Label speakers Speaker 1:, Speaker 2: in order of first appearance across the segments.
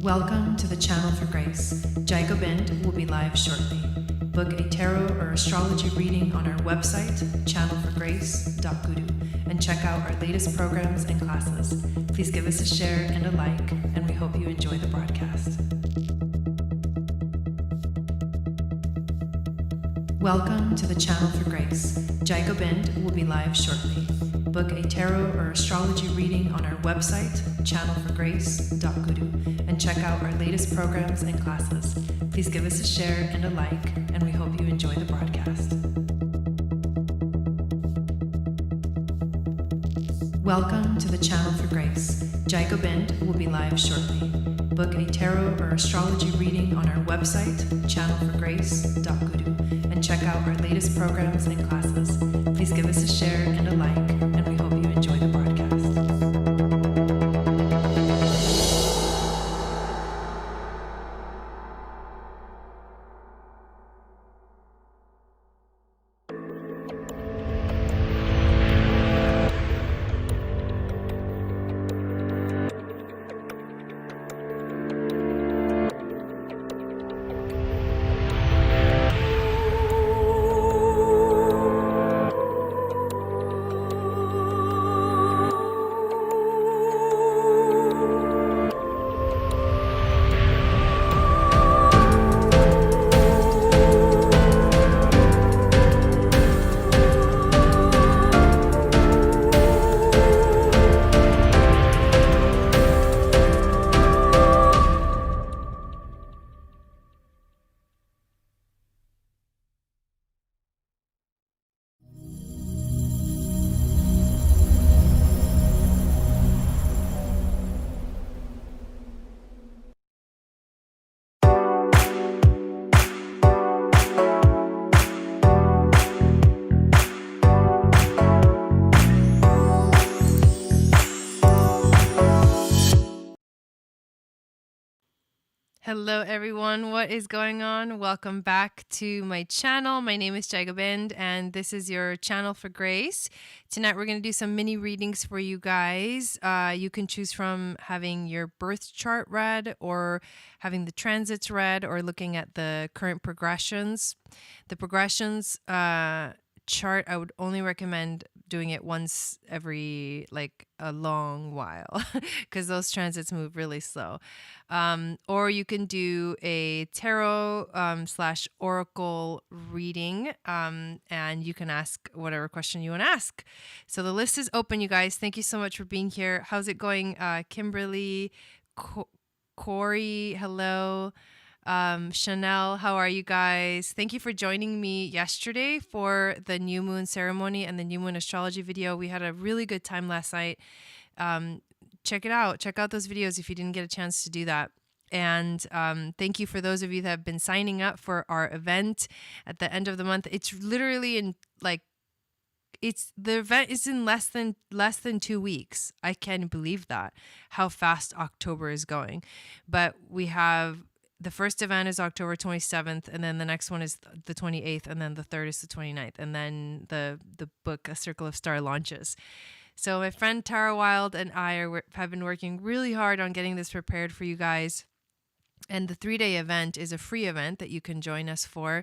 Speaker 1: Welcome to the Channel for Grace. Gobind will be live shortly. Book a tarot or astrology reading on our website, channelforgrace.guru, and check out our latest programs and classes. Please give us a share and a like, and we hope you enjoy the broadcast. Welcome to the Channel for Grace. Gobind will be live shortly. Book a tarot or astrology reading on our website, channelforgrace.guru, and check out our latest programs and classes. Please give us a share and a like, and we hope you enjoy the broadcast. Welcome to the Channel for Grace. Gobind will be live shortly. Book a tarot or astrology reading on our website, channelforgrace.guru, and check out our latest programs and classes. Please give us a share and a like, and we hope you enjoy the broadcast. Hello everyone, what is going on? Welcome back to my channel. My name is Gobind and this is your Channel for Grace. Tonight we're going to do some mini readings for you guys. You can choose from having your birth chart read or having the transits read or looking at the current progressions. The progressions chart, I would only recommend doing it once every like a long while because those transits move really slow. Or you can do a tarot slash oracle reading and you can ask whatever question you want to ask. So the list is open, you guys. Thank you so much for being here. How's it going? Kimberly, Corey, hello. Chanel, how are you guys? Thank you for joining me yesterday for the new moon ceremony and the new moon astrology video. We had a really good time last night. Check it out. Check out those videos if you didn't get a chance to do that. And thank you for those of you that have been signing up for our event at the end of the month. It's literally in like the event is in less than 2 weeks. I can't believe that, how fast October is going. But we have the first event is October 27th, and then the next one is the 28th, and then the third is the 29th, and then the book A Circle of Star launches. So my friend Tara Wild and I have been working really hard on getting this prepared for you guys. And the 3-day event is a free event that you can join us for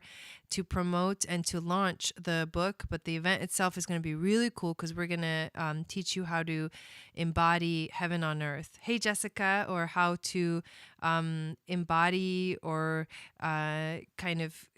Speaker 1: to promote and to launch the book. But the event itself is going to be really cool because we're going to teach you how to embody heaven on earth. Hey, Jessica, or how to embody or kind of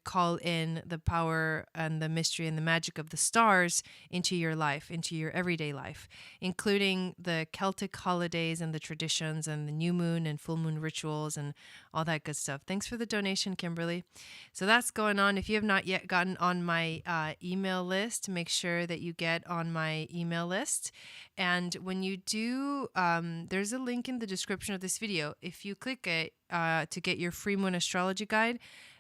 Speaker 1: call in the power and the mystery and the magic of the stars into your life, into your everyday life, including the Celtic holidays and the traditions and the new moon and full moon rituals and all that good stuff. Thanks for the donation, Kimberly. So that's going on. If you have not yet gotten on my email list, make sure that you get on my email list. And when you do, there's a link in the description of this video. If you click it to get your free moon astrology guide,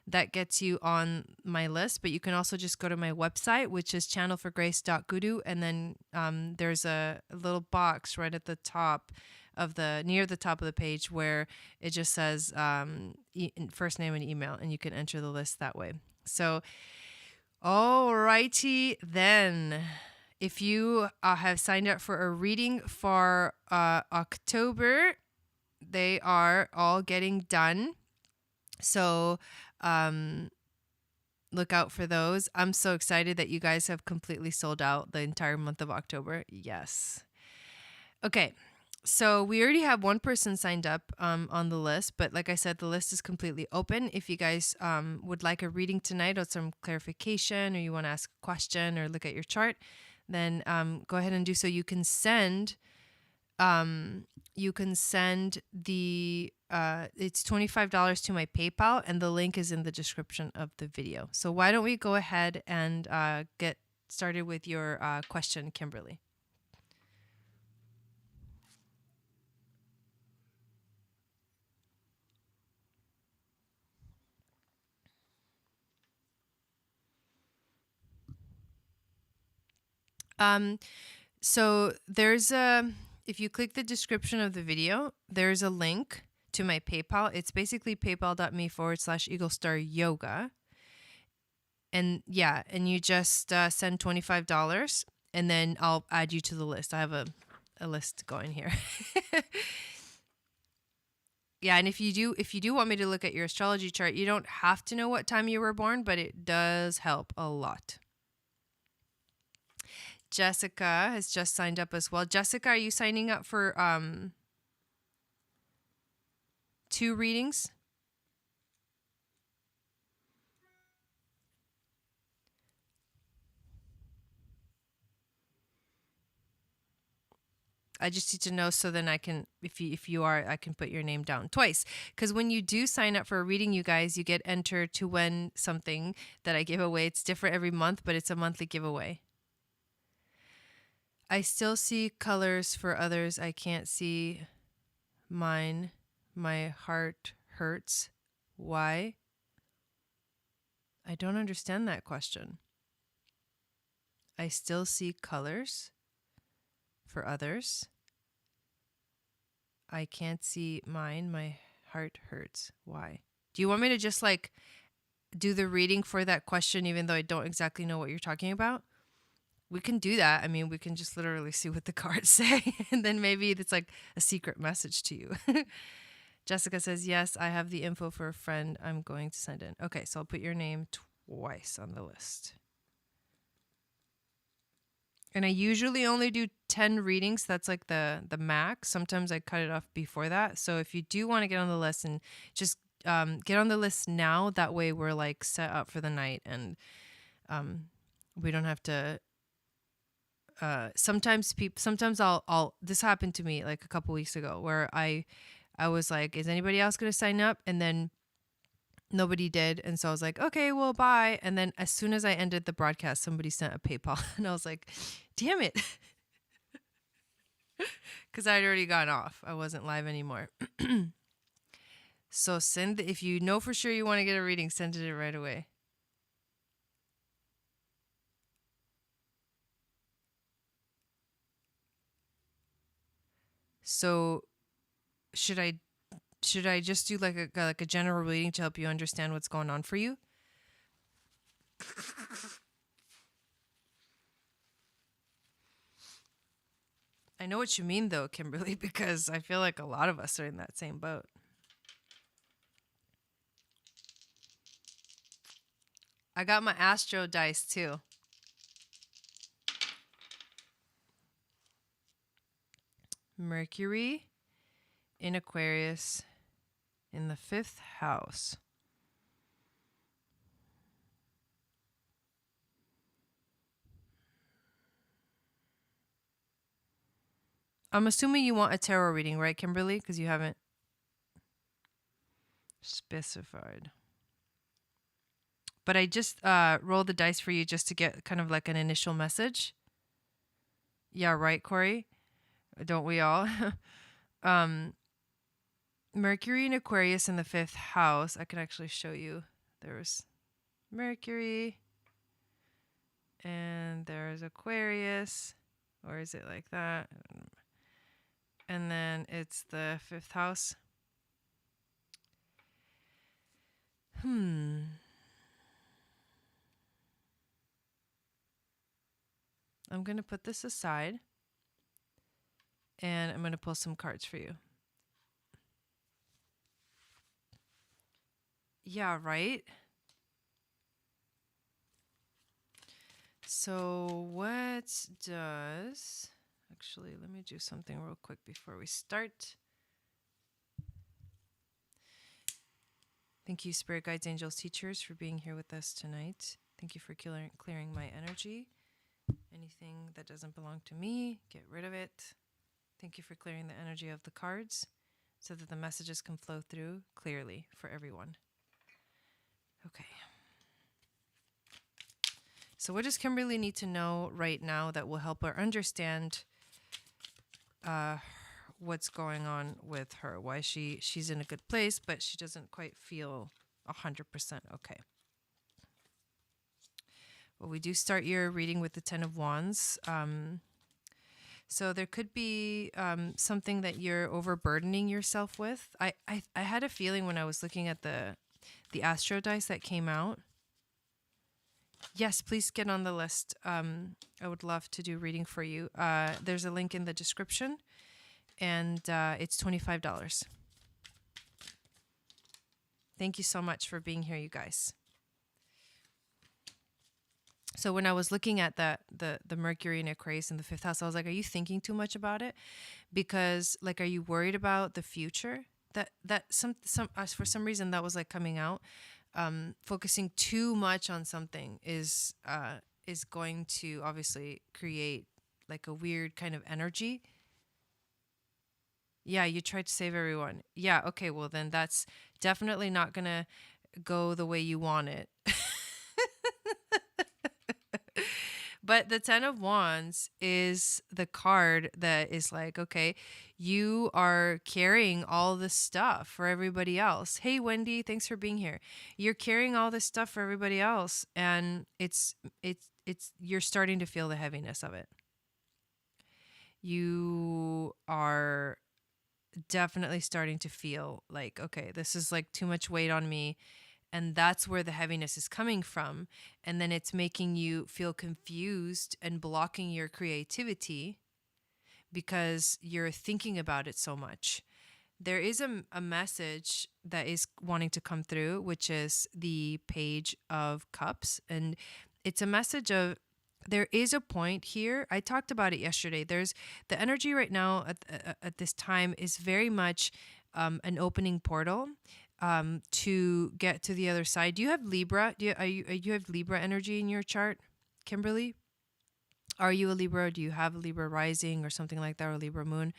Speaker 1: that gets you on my list. But you can also just go to my website, which is channelforgrace.guru, and then there's a little box right at the top of near the top of the page where it just says first name and email, and you can enter the list that way. So alrighty then. If you have signed up for a reading for October, they are all getting done. So look out for those. I'm so excited that you guys have completely sold out the entire month of October. Yes. Okay. So we already have one person signed up on the list, but like I said, the list is completely open. If you guys would like a reading tonight or some clarification, or you want to ask a question or look at your chart, then go ahead and do so. You can send the it's $25 to my PayPal, and the link is in the description of the video. So why don't we go ahead and get started with your question, Kimberly? So there's if you click the description of the video, there's a link to my PayPal. It's basically paypal.me/Eagle Star Yoga. And yeah, and you just send $25, and then I'll add you to the list. I have a list going here. Yeah, and if you do want me to look at your astrology chart, you don't have to know what time you were born, but it does help a lot. Jessica has just signed up as well. Jessica, are you signing up for 2 readings? I just need to know, so then I can, if you are, I can put your name down twice. Because when you do sign up for a reading, you guys, you get entered to win something that I give away. It's different every month, but it's a monthly giveaway. I still see colors for others. I can't see mine. My heart hurts. Why? I don't understand that question. I still see colors for others. I can't see mine. My heart hurts. Why? Do you want me to just like do the reading for that question, even though I don't exactly know what you're talking about? We can do that. I mean, we can just literally see what the cards say, and then maybe it's like a secret message to you. Jessica says, yes, I have the info for a friend I'm going to send in. Okay, so I'll put your name twice on the list. And I usually only do 10 readings. That's like the max. Sometimes I cut it off before that. So if you do want to get on the list, and just get on the list now, that way we're like set up for the night, and we don't have to. Sometimes I'll this happened to me like a couple weeks ago, where I was like, is anybody else going to sign up? And then nobody did. And so I was like, okay, well, bye. And then as soon as I ended the broadcast, somebody sent a PayPal, and I was like, damn it. Because I'd already gone off. I wasn't live anymore. So if you know for sure you want to get a reading, send it right away. So should I just do like a general reading to help you understand what's going on for you? I know what you mean though, Kimberly, because I feel like a lot of us are in that same boat. I got my Astro dice too. Mercury in Aquarius in the 5th house. I'm assuming you want a tarot reading, right, Kimberly? Because you haven't specified. But I just rolled the dice for you just to get kind of like an initial message. Yeah, right, Corey? Don't we all? Mercury in Aquarius in the 5th house. I can actually show you. There's Mercury, and there's Aquarius. Or is it like that? And then it's the 5th house. I'm going to put this aside, and I'm going to pull some cards for you. Yeah, right? So what does... Actually, let me do something real quick before we start. Thank you, Spirit Guides, Angels, Teachers, for being here with us tonight. Thank you for clearing my energy. Anything that doesn't belong to me, get rid of it. Thank you for clearing the energy of the cards so that the messages can flow through clearly for everyone. Okay. So what does Kimberly need to know right now that will help her understand what's going on with her? Why she's in a good place, but she doesn't quite feel 100% okay. Well, we do start your reading with the Ten of Wands. So there could be something that you're overburdening yourself with. I had a feeling when I was looking at the astro dice that came out. Yes, please get on the list. I would love to do reading for you. There's a link in the description, and it's $25. Thank you so much for being here, you guys. So when I was looking at the Mercury in Aquarius in the 5th house, I was like, are you thinking too much about it? Because like, are you worried about the future? That for some reason that was like coming out. Focusing too much on something is going to obviously create like a weird kind of energy. Yeah, you tried to save everyone. Yeah, okay, well then that's definitely not gonna go the way you want it. But the Ten of Wands is the card that is like, okay, you are carrying all this stuff for everybody else. Hey, Wendy, thanks for being here. You're carrying all this stuff for everybody else, and it's you're starting to feel the heaviness of it. You are definitely starting to feel like, okay, this is like too much weight on me. And that's where the heaviness is coming from. And then it's making you feel confused and blocking your creativity because you're thinking about it so much. There is a message that is wanting to come through, which is the Page of Cups. And it's a message of, there is a point here. I talked about it yesterday. There's the energy right now at this time is very much an opening portal to get to the other side. Do you have Libra? Do you have Libra energy in your chart, Kimberly? Are you a Libra? Do you have a Libra rising or something like that, or Libra moon?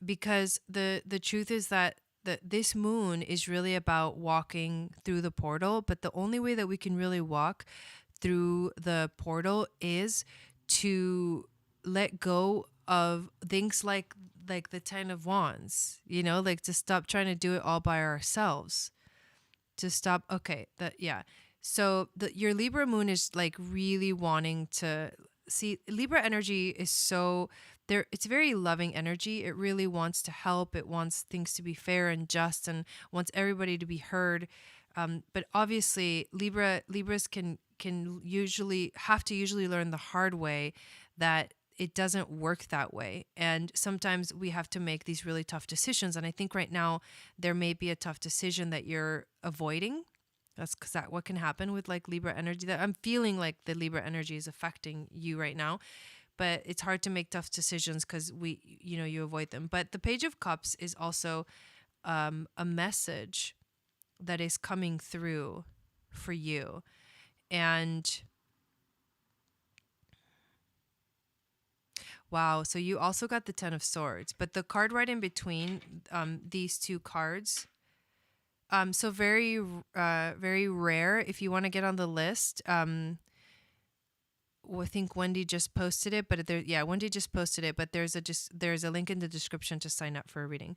Speaker 1: Because the truth is that this moon is really about walking through the portal, but the only way that we can really walk through the portal is to let go of things like the Ten of Wands, you know, like to stop trying to do it all by ourselves, to stop. Okay, so your Libra moon is like really wanting to see. Libra energy is so there. It's very loving energy. It really wants to help. It wants things to be fair and just, and wants everybody to be heard. But obviously Libras can usually learn the hard way that it doesn't work that way. And sometimes we have to make these really tough decisions. And I think right now there may be a tough decision that you're avoiding. That's because that what can happen with like Libra energy, that I'm feeling like the Libra energy is affecting you right now. But it's hard to make tough decisions because you avoid them. But the Page of Cups is also a message that is coming through for you. And wow, so you also got the Ten of Swords, but the card right in between these two cards, so very rare. If you want to get on the list, I think Wendy just posted it, but Wendy just posted it, but there's a link in the description to sign up for a reading.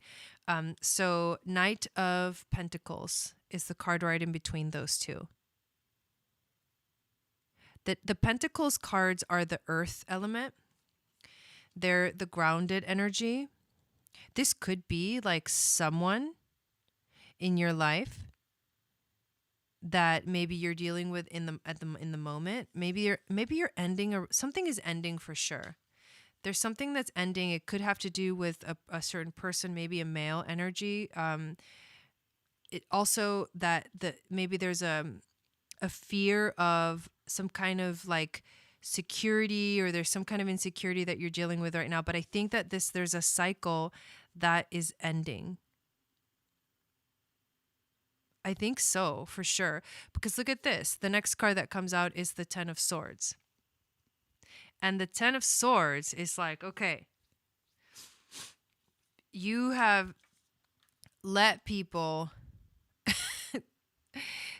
Speaker 1: So Knight of Pentacles is the card right in between those two. The Pentacles cards are the earth element. They're the grounded energy. This could be like someone in your life that maybe you're dealing with in the moment. Maybe you're ending, or something is ending for sure. There's something that's ending. It could have to do with a certain person, maybe a male energy. it also that maybe there's a fear of some kind of like security, or there's some kind of insecurity that you're dealing with right now. But I think that there's a cycle that is ending. I think so, for sure. Because look at this. The next card that comes out is the Ten of Swords. And the Ten of Swords is like, okay, you have let people.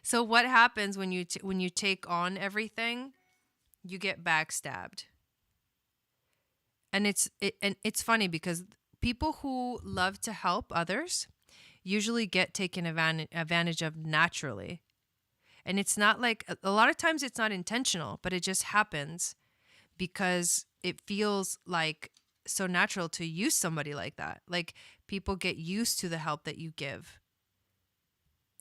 Speaker 1: So what happens when you take on everything? You get backstabbed. And it's funny because people who love to help others usually get taken advantage of naturally. And it's not like, a lot of times it's not intentional, but it just happens because it feels like so natural to use somebody like that. Like people get used to the help that you give.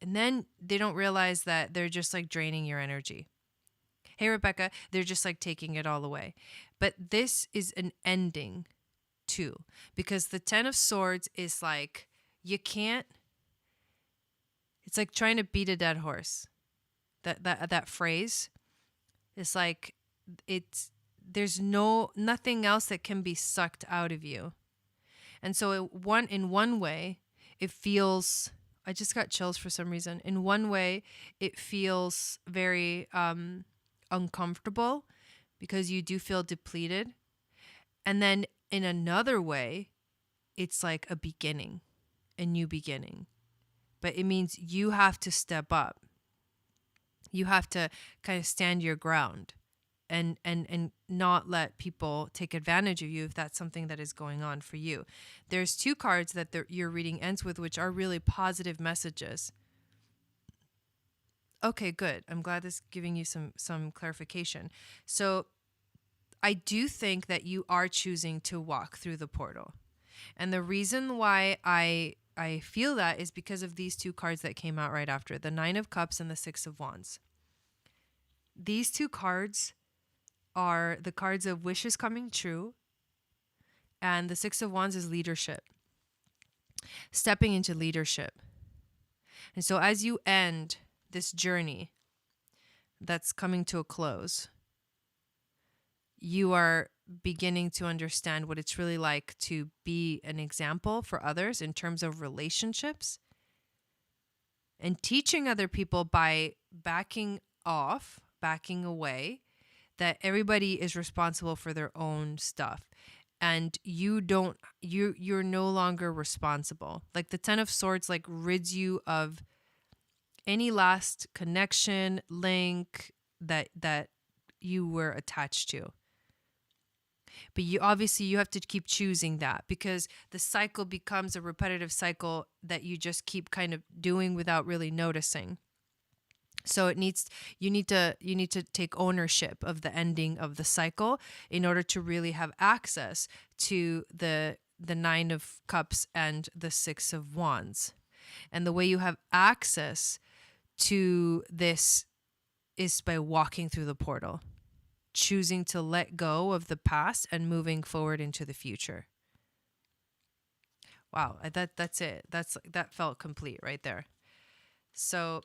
Speaker 1: And then they don't realize that they're just like draining your energy. Hey, Rebecca, they're just like taking it all away. But this is an ending too, because the Ten of Swords is like, you can't, it's like trying to beat a dead horse. That phrase is like, there's nothing else that can be sucked out of you. And so in one way, it feels, I just got chills for some reason. In one way, it feels very uncomfortable because you do feel depleted. And then in another way, it's like a beginning, a new beginning. But it means you have to step up. You have to kind of stand your ground and not let people take advantage of you if that's something that is going on for you. There's two cards that your reading ends with, which are really positive messages. Okay, good. I'm glad this is giving you some clarification. So I do think that you are choosing to walk through the portal. And the reason why I feel that is because of these two cards that came out right after, the Nine of Cups and the Six of Wands. These two cards are the cards of wishes coming true, and the Six of Wands is leadership, stepping into leadership. And so as you end this journey that's coming to a close, you are beginning to understand what it's really like to be an example for others in terms of relationships, and teaching other people by backing away, that everybody is responsible for their own stuff, and you're no longer responsible. Like the Ten of Swords like rids you of any last connection, link that you were attached to. But you have to keep choosing that, because the cycle becomes a repetitive cycle that you just keep kind of doing without really noticing. So you need to take ownership of the ending of the cycle in order to really have access to the Nine of Cups and the Six of Wands. And the way you have access to this is by walking through the portal, choosing to let go of the past and moving forward into the future. Wow, that's it. That felt complete right there. So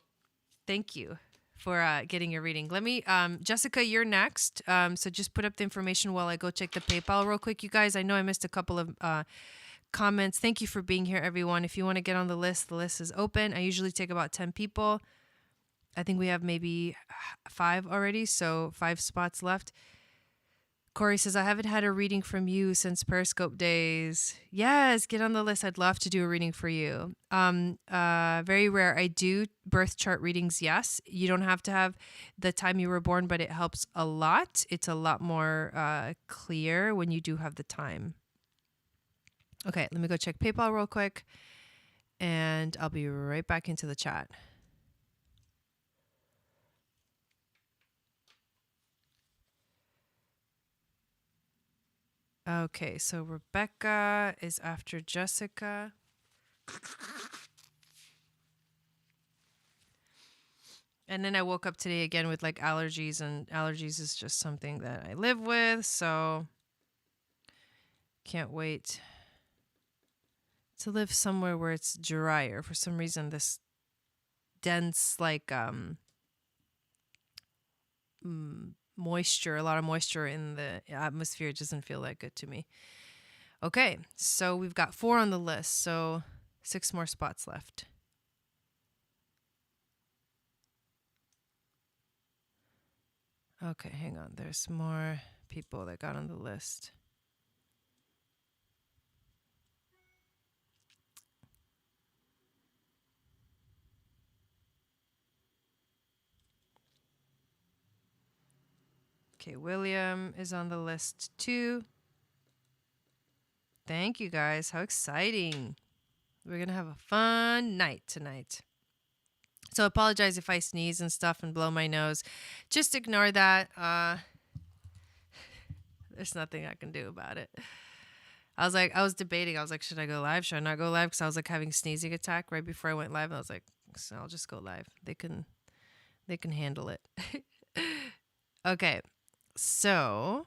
Speaker 1: thank you for getting your reading. Let me, Jessica, you're next. So just put up the information while I go check the PayPal real quick, you guys. I know I missed a couple of comments. Thank you for being here, everyone. If you want to get on the list is open. I usually take about 10 people. I think we have maybe 5 already, so 5 spots left. Corey says, I haven't had a reading from you since Periscope days. Yes, get on the list. I'd love to do a reading for you. Very rare. I do birth chart readings, yes. You don't have to have the time you were born, but it helps a lot. It's a lot more clear when you do have the time. Okay, let me go check PayPal real quick, and I'll be right back into the chat. Okay, so Rebecca is after Jessica. And then I woke up today again with like allergies, and allergies is just something that I live with, so can't wait to live somewhere where it's drier. For some reason, this dense, like moisture, a lot of moisture in the atmosphere. It doesn't feel that good to me. Okay, so we've got 4 on the list, so 6 more spots left. Okay, hang on. There's more people that got on the list. Okay, William is on the list too. Thank you guys. How exciting. We're going to have a fun night tonight. So I apologize if I sneeze and stuff and blow my nose. Just ignore that. There's nothing I can do about it. I was debating. I was like, should I go live? Should I not go live? Because I was like having a sneezing attack right before I went live. And I was like, so I'll just go live. They can handle it. Okay. So,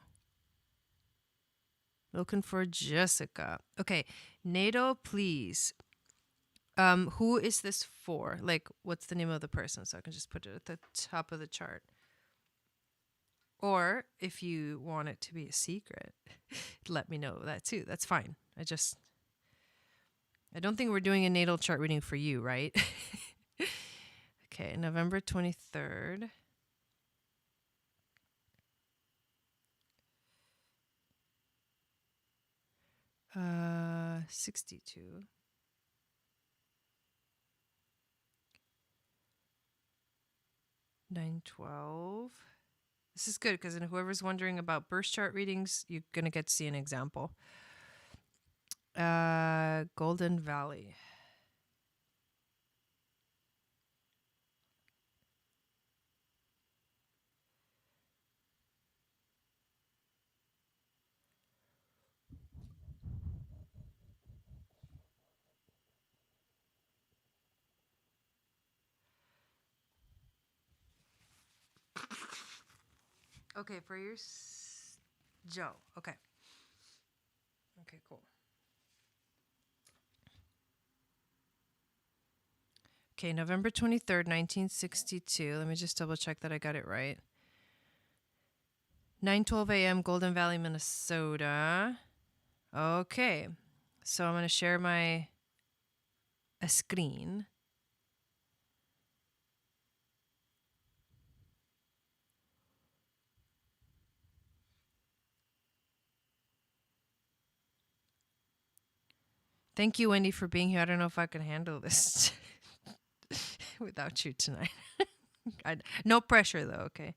Speaker 1: looking for Jessica. Okay, Nato, please. Who is this for? Like, what's the name of the person? So I can just put it at the top of the chart. Or if you want it to be a secret, let me know that too. That's fine. I don't think we're doing a natal chart reading for you, right? Okay, November 23rd. 62. 912. This is good because whoever's wondering about birth chart readings, you're going to get to see an example. Golden Valley. Okay, for your Joe. Okay. Okay, cool. Okay, November 23rd, 1962. Let me just double check that I got it right. 9:12 a.m., Golden Valley, Minnesota. Okay. So I'm going to share a screen. Thank you, Wendy, for being here. I don't know if I can handle this without you tonight. No pressure, though, okay?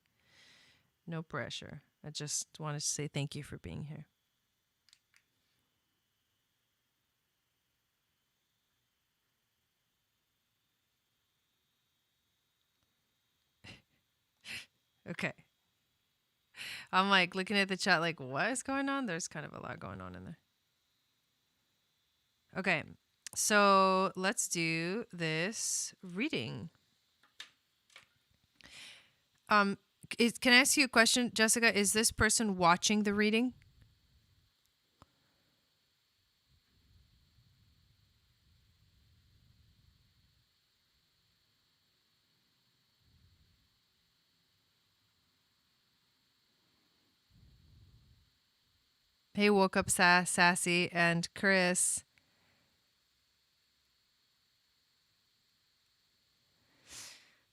Speaker 1: No pressure. I just wanted to say thank you for being here. Okay. I'm like looking at the chat like, what is going on? There's kind of a lot going on in there. Okay, so let's do this reading. Can I ask you a question, Jessica? Is this person watching the reading? Hey, woke up Sassy and Chris.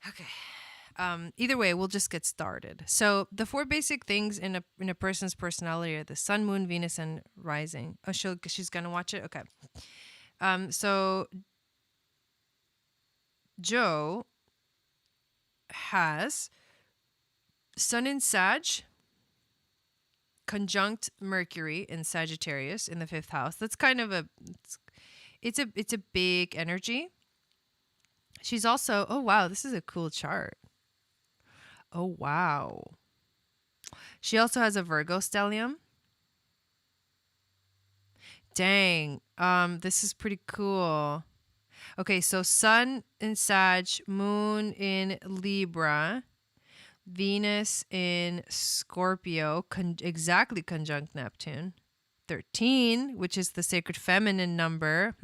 Speaker 1: Okay. Either way, we'll just get started. So the 4 basic things in a person's personality are the sun, moon, Venus, and rising. Oh, she's gonna watch it. Okay. So Joe has sun in Sag, conjunct Mercury in Sagittarius in the 5th house. That's kind of it's a big energy. She's also, oh wow, this is a cool chart. Oh wow. She also has a Virgo stellium. Dang. This is pretty cool. Okay, so sun in Sag, moon in Libra, Venus in Scorpio, exactly conjunct Neptune. 13, which is the sacred feminine number.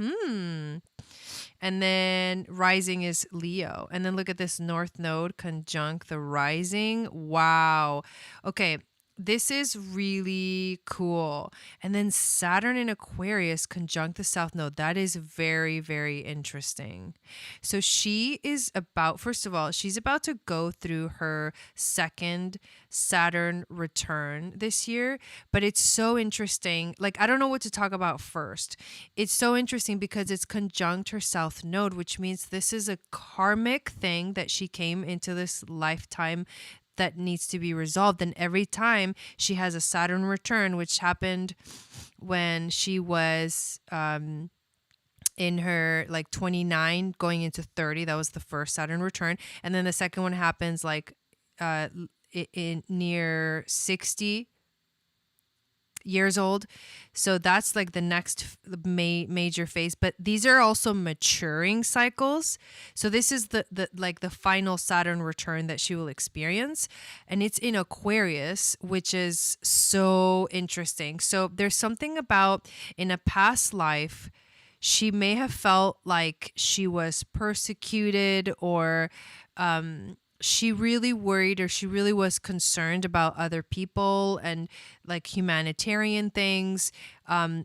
Speaker 1: And then rising is Leo. And then look at this North Node conjunct the rising. Wow. Okay. This is really cool. And then Saturn in Aquarius conjunct the South Node. That is very, very interesting. So she is about, first of all, she's about to go through her second Saturn return this year. But it's so interesting. Like, I don't know what to talk about first. It's so interesting because it's conjunct her South Node, which means this is a karmic thing that she came into this lifetime that needs to be resolved. And every time she has a Saturn return, which happened when she was in her like 29 going into 30, that was the first Saturn return. And then the second one happens like in near 60 years old. So that's like the next major phase, but these are also maturing cycles. So this is the like the final Saturn return that she will experience, and it's in Aquarius, which is so interesting. So there's something about in a past life she may have felt like she was persecuted, or she really worried, or she really was concerned about other people and like humanitarian things,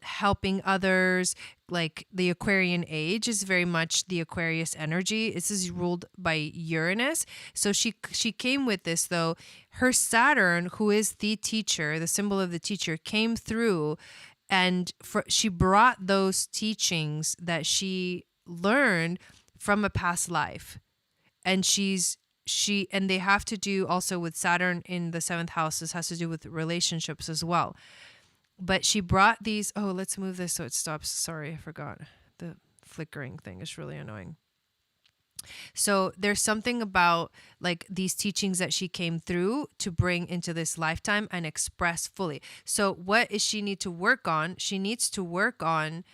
Speaker 1: helping others. Like the Aquarian age is very much the Aquarius energy. This is ruled by Uranus. So she came with this though. Her Saturn, who is the teacher, the symbol of the teacher, came through, and she brought those teachings that she learned from a past life. And and they have to do also with Saturn in the 7th house. This has to do with relationships as well. But she brought these, oh, let's move this so it stops. Sorry, I forgot. The flickering thing is really annoying. So there's something about like these teachings that she came through to bring into this lifetime and express fully. So what does she need to work on? She needs to work on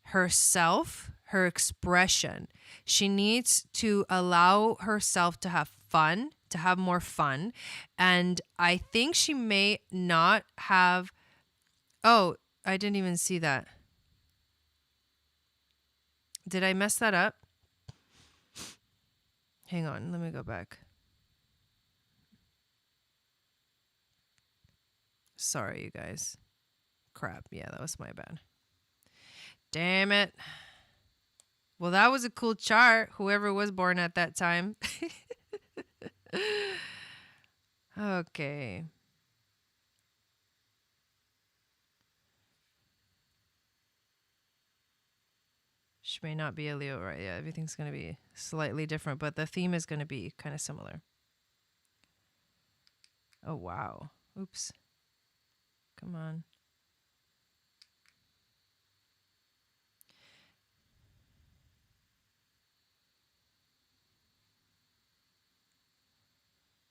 Speaker 1: herself, her expression. She needs to allow herself to have fun, to have more fun. And I think she may not have, oh, I didn't even see that. Did I mess that up? Hang on, let me go back. Sorry, you guys. Crap, yeah, that was my bad. Damn it. Well, that was a cool chart, whoever was born at that time. Okay. She may not be a Leo, right? Yeah, everything's going to be slightly different, but the theme is going to be kind of similar. Oh, wow. Oops. Come on.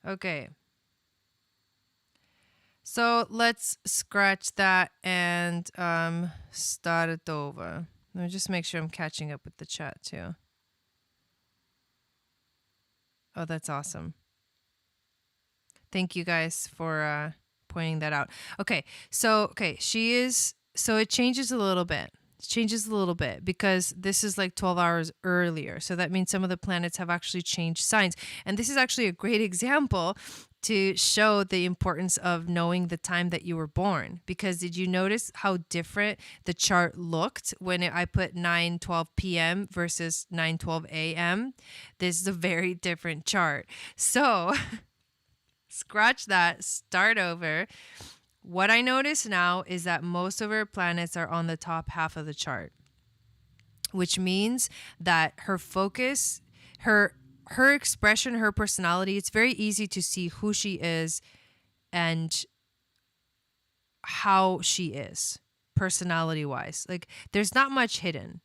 Speaker 1: Okay. So let's scratch that and start it over. Let me just make sure I'm catching up with the chat too. Oh, that's awesome. Thank you guys for pointing that out. Okay, so it changes a little bit. It changes a little bit because this is like 12 hours earlier. So that means some of the planets have actually changed signs. And this is actually a great example to show the importance of knowing the time that you were born. Because did you notice how different the chart looked when I put 9:12 p.m. versus 9:12 a.m.? This is a very different chart. So scratch that, start over. What I notice now is that most of her planets are on the top half of the chart, which means that her focus, her expression, her personality, it's very easy to see who she is and how she is personality-wise. Like, there's not much hidden.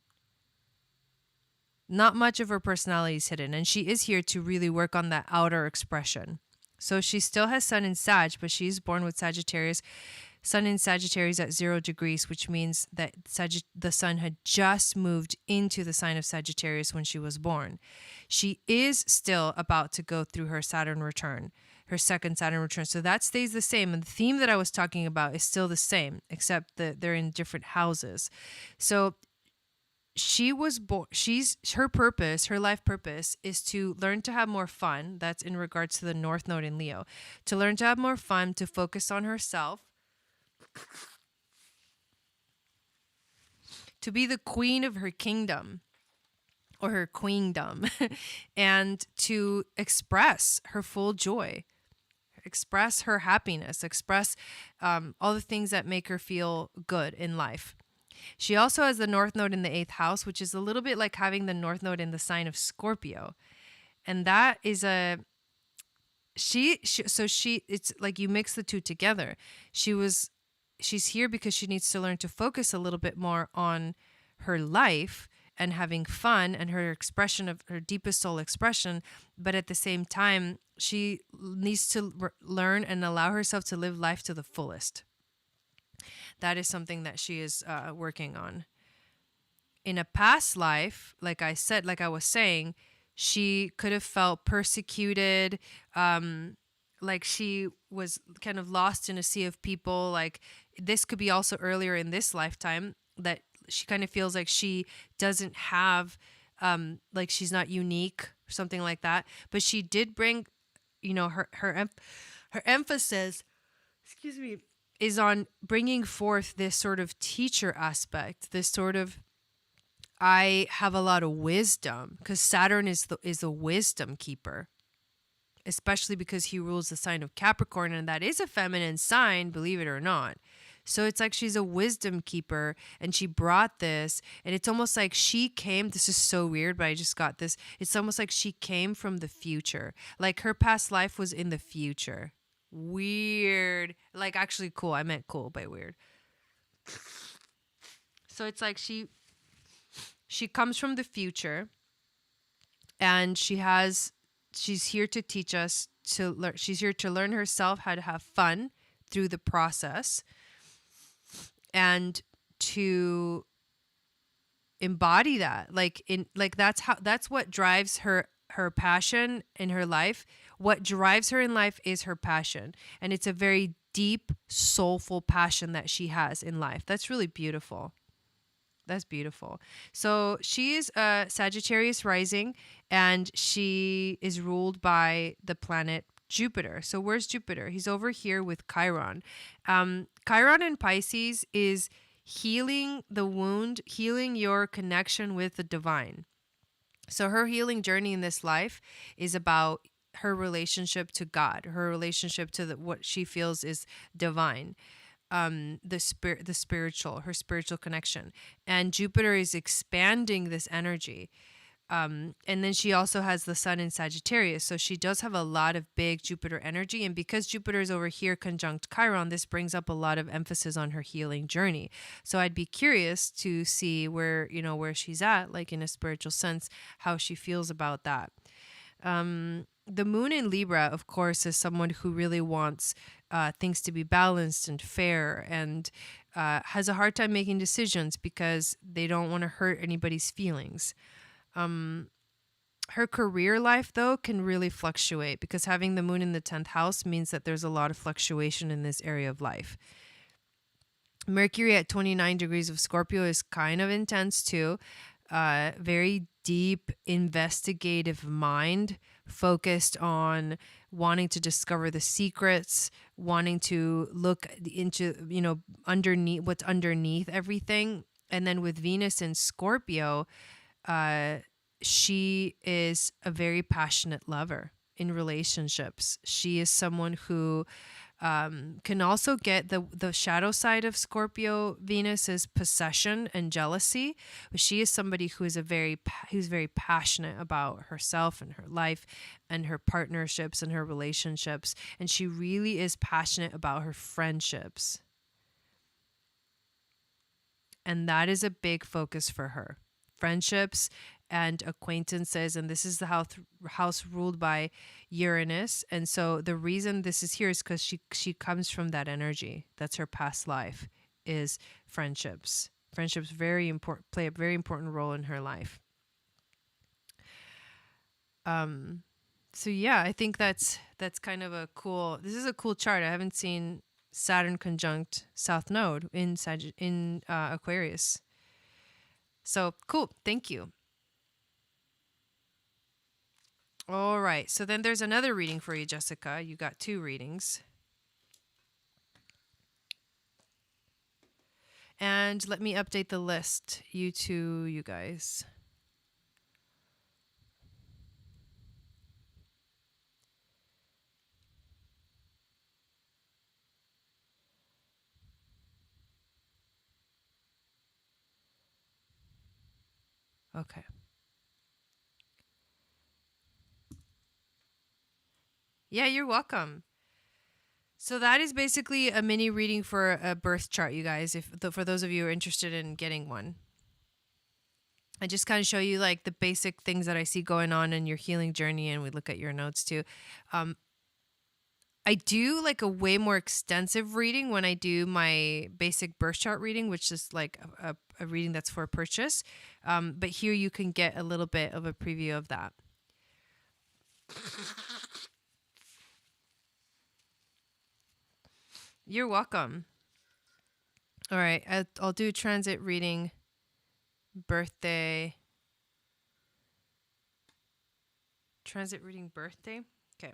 Speaker 1: Not much of her personality is hidden, and she is here to really work on that outer expression. So she still has Sun in Sag, but she's born with Sagittarius. Sun in Sagittarius at 0 degrees, which means that the Sun had just moved into the sign of Sagittarius when she was born. She is still about to go through her Saturn return, her second Saturn return. So that stays the same. And the theme that I was talking about is still the same, except that they're in different houses. So she was born, her purpose, her life purpose is to learn to have more fun. That's in regards to the North Node in Leo. To learn to have more fun, to focus on herself, to be the queen of her kingdom or her queendom, and to express her full joy, express her happiness, express all the things that make her feel good in life. She also has the North Node in the 8th house, which is a little bit like having the North Node in the sign of Scorpio. And that is it's like you mix the two together. She's here because she needs to learn to focus a little bit more on her life and having fun and her expression of her deepest soul expression. But at the same time, she needs to learn and allow herself to live life to the fullest. That is something that she is working on. In a past life, like I was saying, she could have felt persecuted, like she was kind of lost in a sea of people. Like this could be also earlier in this lifetime, that she kind of feels like she doesn't have, like she's not unique or something like that. But she did bring, her emphasis, excuse me, is on bringing forth this sort of teacher aspect, this sort of, I have a lot of wisdom, because Saturn is a wisdom keeper, especially because he rules the sign of Capricorn, and that is a feminine sign, believe it or not. So it's like she's a wisdom keeper, and she brought this, and it's almost like she came, this is so weird, but I just got this. It's almost like she came from the future. Like her past life was in the future. Weird. Like actually cool. I meant cool by weird. So it's like she comes from the future, and she's here to teach us to learn. She's here to learn herself how to have fun through the process, and to embody that. That's what drives her passion in her life. What drives her in life is her passion. And it's a very deep, soulful passion that she has in life. That's really beautiful. That's beautiful. So she is a Sagittarius rising, and she is ruled by the planet Jupiter. So where's Jupiter? He's over here with Chiron. Chiron in Pisces is healing the wound, healing your connection with the divine. So her healing journey in this life is about her relationship to God, her relationship to what she feels is divine, her spiritual connection. And Jupiter is expanding this energy. And then she also has the sun in Sagittarius. So she does have a lot of big Jupiter energy. And because Jupiter is over here conjunct Chiron, this brings up a lot of emphasis on her healing journey. So I'd be curious to see where she's at, like in a spiritual sense, how she feels about that. The moon in Libra, of course, is someone who really wants things to be balanced and fair, and has a hard time making decisions because they don't want to hurt anybody's feelings. Her career life, though, can really fluctuate, because having the moon in the 10th house means that there's a lot of fluctuation in this area of life. Mercury at 29 degrees of Scorpio is kind of intense too. Very deep, investigative mind, focused on wanting to discover the secrets, wanting to look into, underneath what's underneath everything. And then with Venus in Scorpio, she is a very passionate lover in relationships. She is someone who can also get the shadow side of Scorpio Venus is possession and jealousy. But she is somebody who's very passionate about herself and her life and her partnerships and her relationships. And she really is passionate about her friendships. And that is a big focus for her. Friendships and acquaintances, and this is the house ruled by Uranus. And so the reason this is here is because she comes from that energy. That's her past life, is friendships. Friendships play a very important role in her life. So yeah, I think that's kind of this is a cool chart. I haven't seen Saturn conjunct South Node in Aquarius. So cool. Thank you. All right. So then there's another reading for you, Jessica. You got 2 readings. And let me update the list. You guys. Okay. Yeah, you're welcome. So that is basically a mini reading for a birth chart, you guys. For those of you who are interested in getting one, I just kind of show you like the basic things that I see going on in your healing journey, and we look at your notes too. I do like a way more extensive reading when I do my basic birth chart reading, which is like a reading that's for purchase. But here you can get a little bit of a preview of that. You're welcome. All right, I'll do transit reading, birthday. Transit reading, birthday. Okay.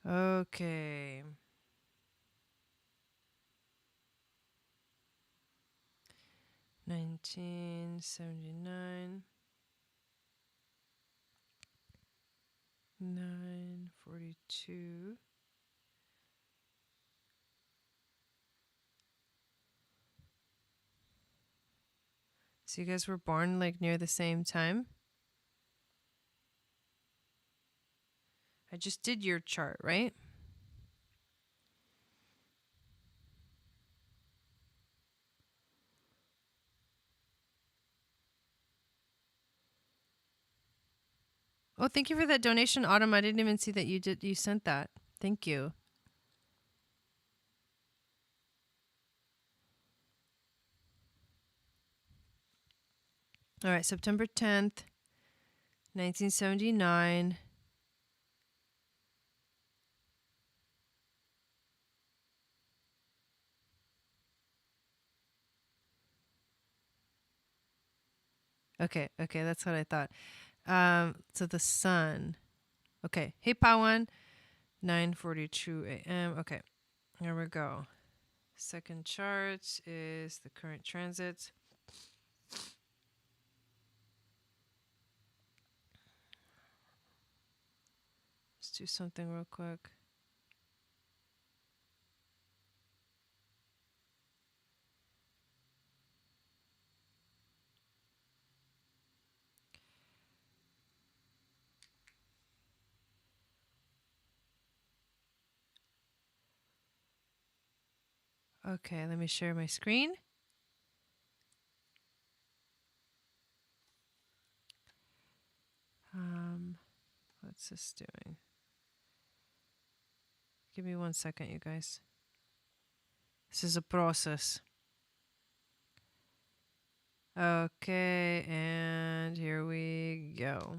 Speaker 1: Okay. 1979. 942. So you guys were born like near the same time? I just did your chart, right? Oh, thank you for that donation, Autumn. I didn't even see that you sent that. Thank you. All right, September 10th, 1979. Okay, that's what I thought. So the sun. Okay, hey Pawan, 9:42 a.m. Okay, here we go. Second chart is the current transit. Let's do something real quick. Okay, let me share my screen. What's this doing? Give me 1 second, you guys. This is a process. Okay, and here we go.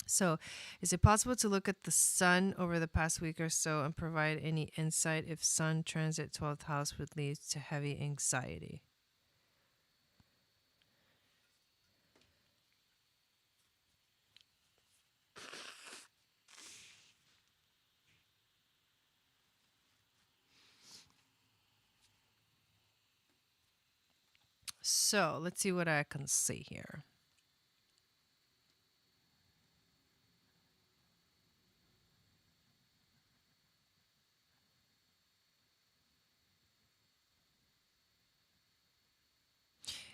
Speaker 1: So, is it possible to look at the sun over the past week or so and provide any insight if sun transit 12th house would lead to heavy anxiety? So, let's see what I can see here.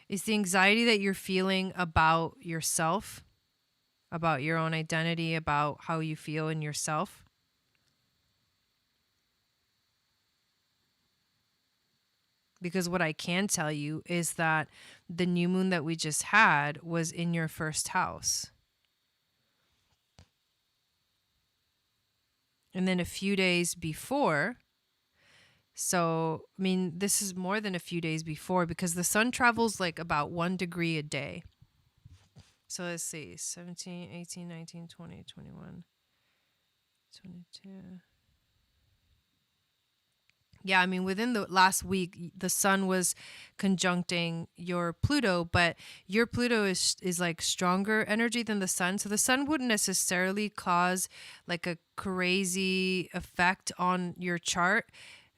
Speaker 1: Is the anxiety that you're feeling about yourself, about your own identity, about how you feel in yourself? Because what I can tell you is that the new moon that we just had was in your first house. And then a few days before, So, I mean, this is more than a few days before because the sun travels like about 1 degree a day. So let's see, 17, 18, 19, 20, 21, 22. Yeah, I mean, within the last week, the sun was conjuncting your Pluto, but your Pluto is like stronger energy than the sun. So the sun wouldn't necessarily cause like a crazy effect on your chart,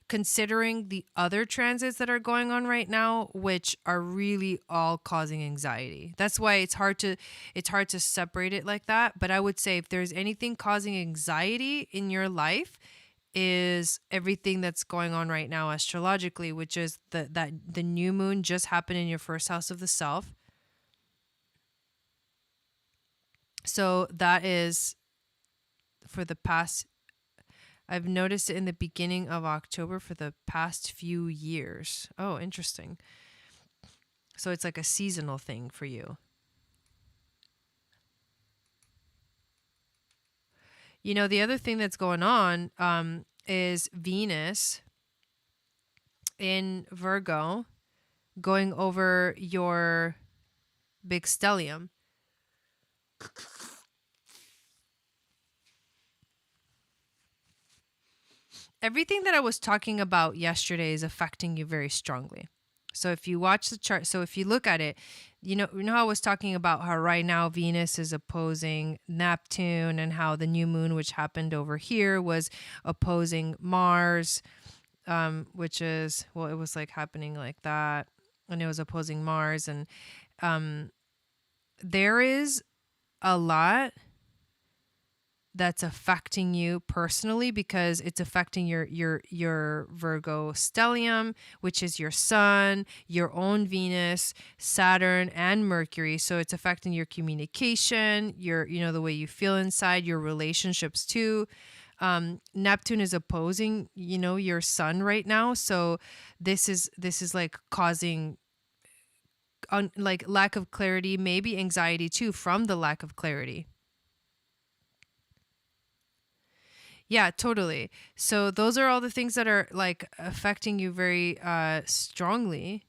Speaker 1: considering the other transits that are going on right now, which are really all causing anxiety. That's why it's hard to separate it like that. But I would say if there's anything causing anxiety in your life, is everything that's going on right now astrologically, which is the new moon just happened in your first house of the self. So that is for the past, I've noticed it in the beginning of October for the past few years. Oh, interesting. So it's like a seasonal thing for you. You know, the other thing that's going on is Venus in Virgo going over your big stellium. Everything that I was talking about yesterday is affecting you very strongly. So if you watch the chart, so if you look at it, you know how I was talking about how right now Venus is opposing Neptune and how the new moon, which happened over here, was opposing Mars, which is, well, it was like happening like that, and it was opposing Mars. And there is a lot that's affecting you personally because it's affecting your Virgo stellium, which is your sun, your own Venus, Saturn, and Mercury. So it's affecting your communication, your, you know, the way you feel inside, your relationships too. Neptune is opposing, you know, your sun right now. So this is like causing like lack of clarity, maybe anxiety too from the lack of clarity. Yeah, totally. So those are all the things that are like affecting you very strongly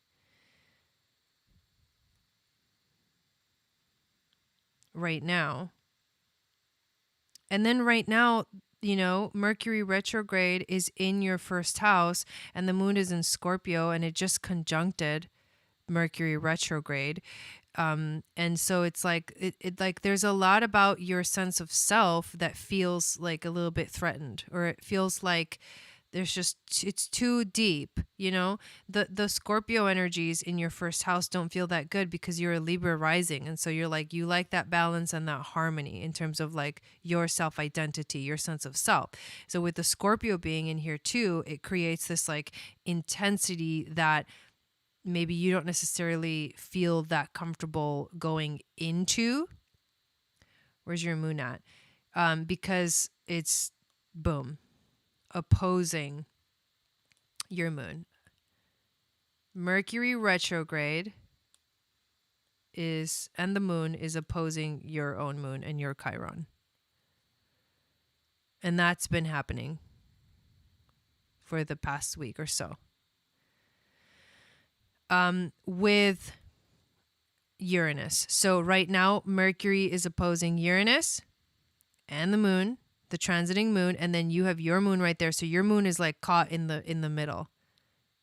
Speaker 1: right now. And then right now, you know, Mercury retrograde is in your first house and the moon is in Scorpio and it just conjuncted Mercury retrograde. And so it's like it like there's a lot about your sense of self that feels like a little bit threatened, or it feels like there's just, it's too deep, you know. The Scorpio energies in your first house don't feel that good because you're a Libra rising, and so you're like, you like that balance and that harmony in terms of like your self identity, your sense of self. So with the Scorpio being in here too, it creates this like intensity that maybe you don't necessarily feel that comfortable going into. Where's your moon at? Because it's, boom, opposing your moon. Mercury retrograde is, and the moon is opposing your own moon and your Chiron. And that's been happening for the past week or so. With Uranus. So right now, Mercury is opposing Uranus and the moon, the transiting moon, and then you have your moon right there. So your moon is like caught in the middle.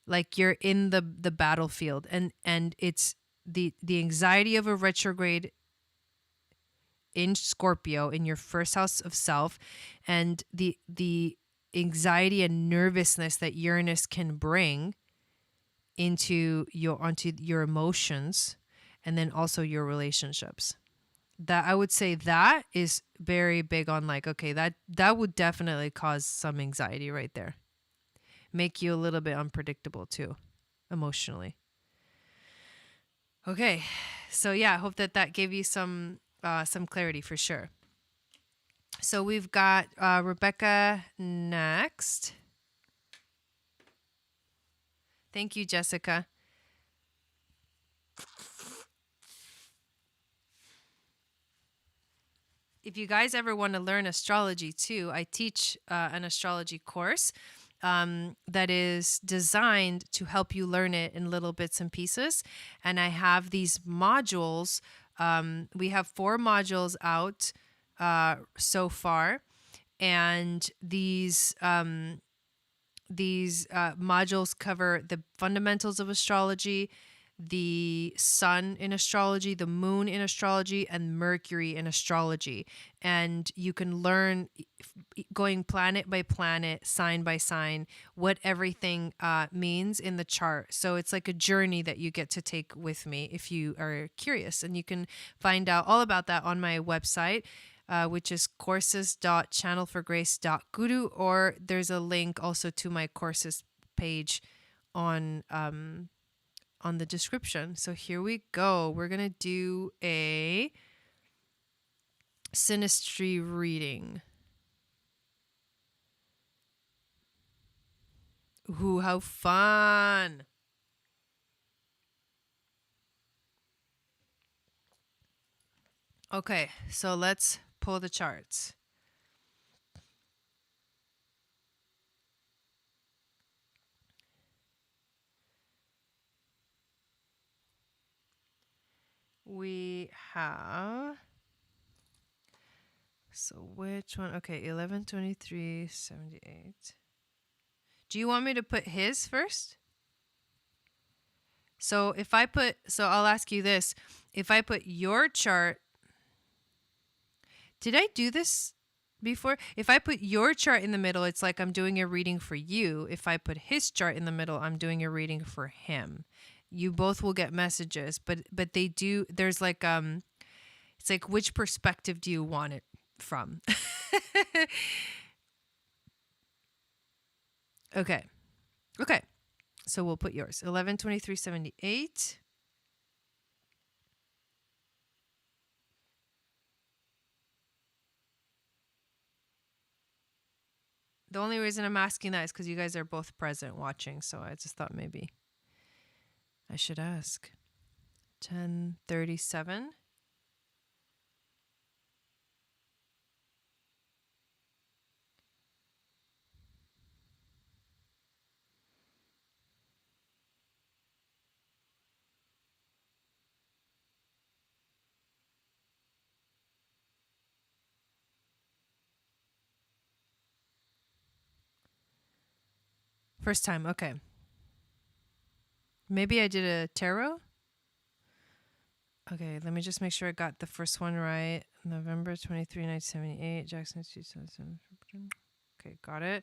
Speaker 1: Like you're in the battlefield, and it's the anxiety of a retrograde in Scorpio in your first house of self, and the anxiety and nervousness that Uranus can bring onto your emotions, and then also your relationships. That I would say that is very big on like, okay, that would definitely cause some anxiety right there. Make you a little bit unpredictable too, emotionally. Okay, so yeah, I hope that gave you some clarity for sure. So we've got Rebecca next. Thank you, Jessica. If you guys ever want to learn astrology too, I teach an astrology course. that is designed to help you learn it in little bits and pieces. And I have these modules. We have 4 modules out so far, and these modules cover the fundamentals of astrology, the sun in astrology, the moon in astrology, and Mercury in astrology. And you can learn, going planet by planet, sign by sign, what everything means in the chart. So it's like a journey that you get to take with me if you are curious. And you can find out all about that on my website, which is courses.channelforgrace.guru, or there's a link also to my courses page on the description. So here we go. We're gonna do a synastry reading. Ooh, how fun! Okay, so let's pull the charts. We have, so which one? Okay, 112378. Do you want me to put his first? So if I put, so I'll ask you this. If I put your chart, did I do this before? If I put your chart in the middle, it's like I'm doing a reading for you. If I put his chart in the middle, I'm doing a reading for him. You both will get messages, but they do, there's like it's like, which perspective do you want it from? Okay. So we'll put yours. 112378. The only reason I'm asking that is because you guys are both present watching, so I just thought maybe I should ask. 1037. First time, okay. Maybe I did a tarot. Okay, let me just make sure I got the first one right. November 23, 1978, Jackson 2007. Okay, got it.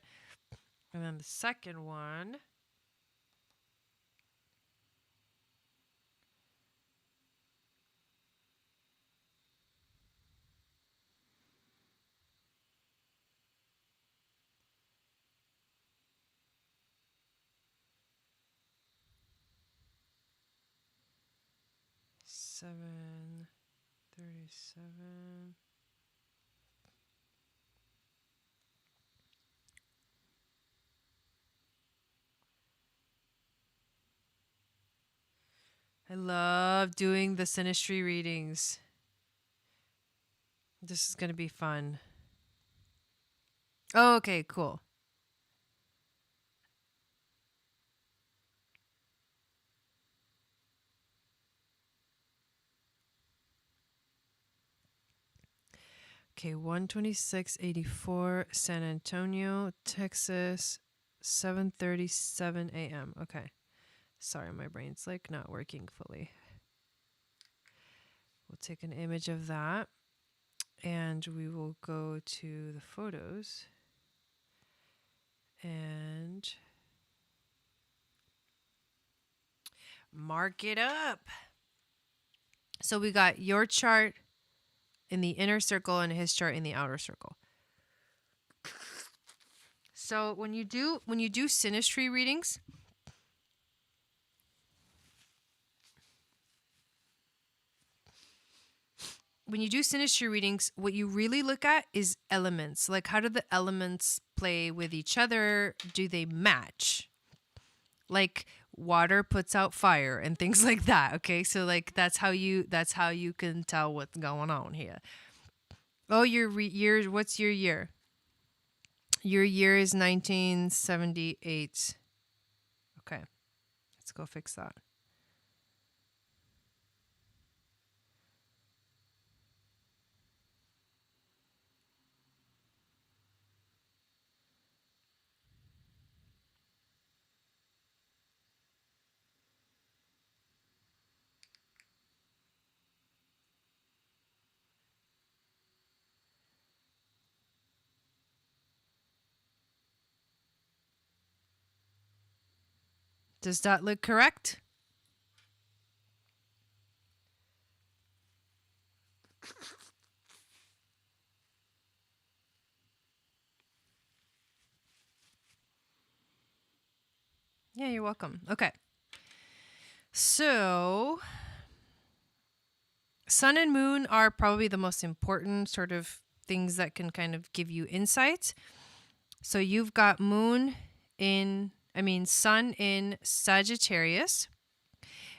Speaker 1: And then the second one. Seven 37. I love doing the synastry readings. This is going to be fun. Oh, okay, cool. Okay, 12684, San Antonio, Texas, 7:37 a.m. Okay. Sorry, my brain's like not working fully. We'll take an image of that and we will go to the photos and mark it up. So we got your chart in the inner circle and his chart in the outer circle. So when you do synastry readings, what you really look at is elements. Like, how do the elements play with each other? Do they match? Like, water puts out fire and things like that. Okay, so like that's how you can tell what's going on here. Oh, your year. What's your year? Your year is 1978. Okay, let's go fix that. Does that look correct? Yeah, you're welcome. Okay. So, sun and moon are probably the most important sort of things that can kind of give you insight. So, you've got sun in Sagittarius,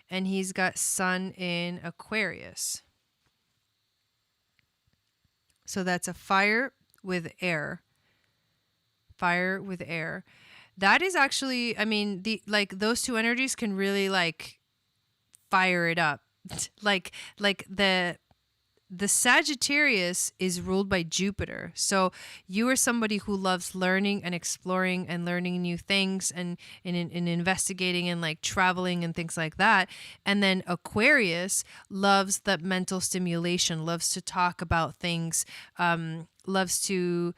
Speaker 1: and he's got sun in Aquarius. So, that's a fire with air. Fire with air. That is actually, those two energies can really like fire it up. like the Sagittarius is ruled by Jupiter. So you are somebody who loves learning and exploring and learning new things and in investigating and like traveling and things like that. And then Aquarius loves the mental stimulation, loves to talk about things, loves to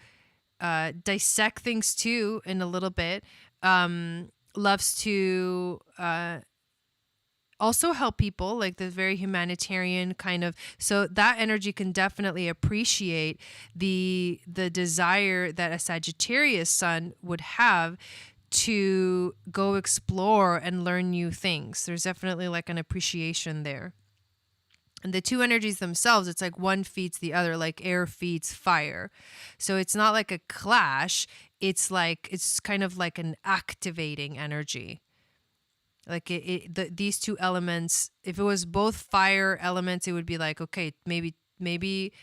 Speaker 1: dissect things too in a little bit, loves to also help people, like the very humanitarian kind of. So that energy can definitely appreciate the desire that a Sagittarius sun would have to go explore and learn new things. There's definitely like an appreciation there. And the two energies themselves, it's like one feeds the other, like air feeds fire. So it's not like a clash. It's kind of like an activating energy. Like these two elements, if it was both fire elements, it would be like, okay, maybe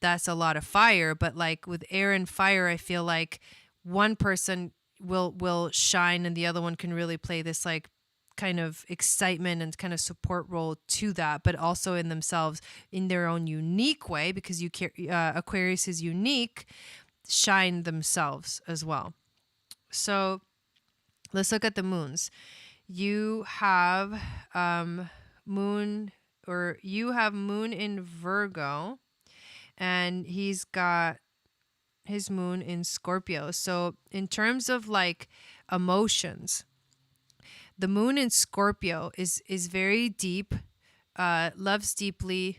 Speaker 1: that's a lot of fire. But like with air and fire, I feel like one person will shine and the other one can really play this like kind of excitement and kind of support role to that, but also in themselves in their own unique way, because Aquarius is unique, shine themselves as well. So let's look at the moons. You have moon in Virgo, and he's got his moon in Scorpio. So in terms of like emotions, the moon in Scorpio is very deep, loves deeply,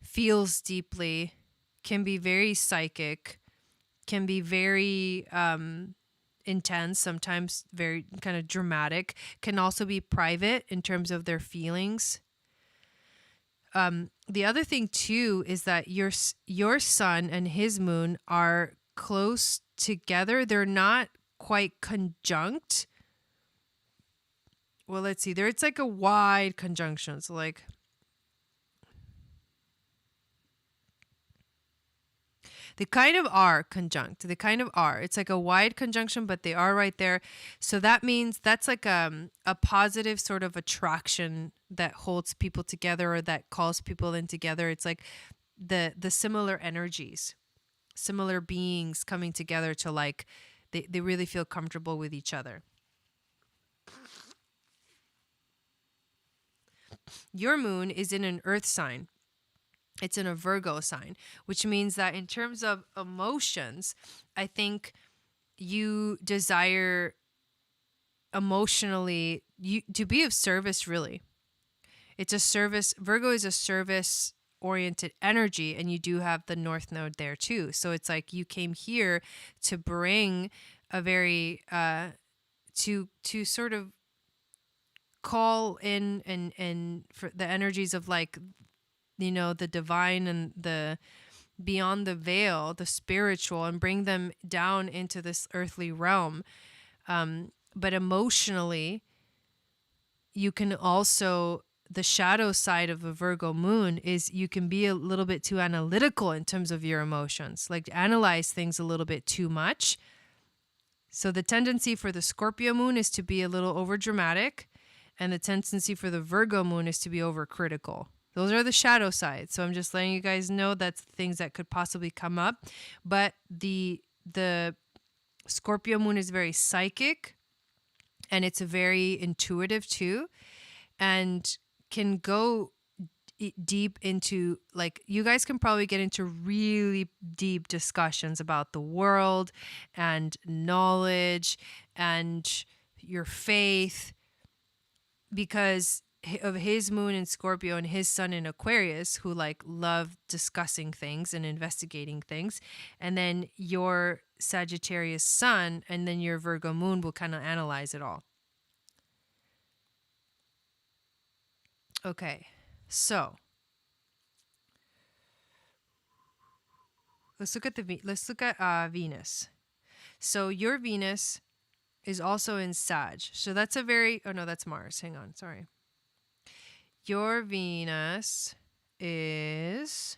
Speaker 1: feels deeply, can be very psychic, can be very intense, sometimes very kind of dramatic, can also be private in terms of their feelings. The other thing too is that your sun and his moon are close together. They're not quite conjunct. Well, let's see. It's like a wide conjunction. So like they kind of are conjunct. They kind of are. It's like a wide conjunction, but they are right there. So that means that's like a positive sort of attraction that holds people together or that calls people in together. It's like the similar energies, similar beings coming together to like, they really feel comfortable with each other. Your moon is in an earth sign. It's in a Virgo sign, which means that in terms of emotions, I think you desire emotionally to be of service, really. It's a service. Virgo is a service oriented energy, and you do have the North Node there too. So it's like you came here to bring a very to sort of call in and for the energies of like, the divine and the beyond the veil, the spiritual, and bring them down into this earthly realm. But emotionally, you can also, the shadow side of a Virgo moon is you can be a little bit too analytical in terms of your emotions, like analyze things a little bit too much. So the tendency for the Scorpio moon is to be a little over dramatic, and the tendency for the Virgo moon is to be over critical. Those are the shadow sides. So I'm just letting you guys know that's things that could possibly come up. But the Scorpio moon is very psychic, and it's very intuitive too, and can go deep into, like, you guys can probably get into really deep discussions about the world and knowledge and your faith because of his moon in Scorpio and his sun in Aquarius, who like love discussing things and investigating things. And then your Sagittarius sun and then your Virgo moon will kind of analyze it all. Okay, so let's look at Venus. So your Venus is also in Sag. So that's a very, oh no, that's Mars. Hang on, sorry. Your Venus is,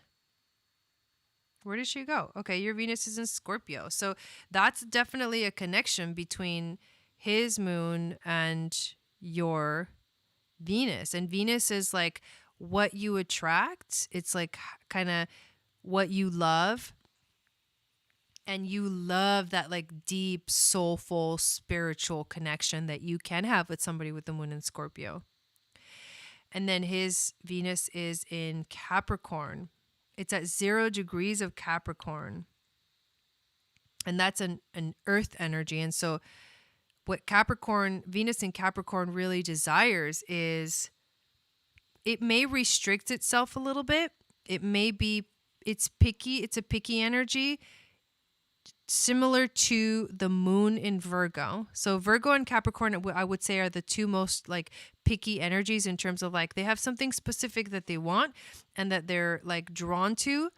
Speaker 1: where did she go? Okay, your Venus is in Scorpio. So that's definitely a connection between his moon and your Venus. And Venus is like what you attract. It's like kind of what you love. And you love that like deep, soulful, spiritual connection that you can have with somebody with the moon in Scorpio. And then his Venus is in Capricorn. It's at 0 degrees of Capricorn. And that's an earth energy. And so what Venus in Capricorn really desires is, it may restrict itself a little bit. It's picky. It's a picky energy, similar to the moon in Virgo. So Virgo and Capricorn, I would say, are the two most like picky energies in terms of like they have something specific that they want and that they're like drawn to,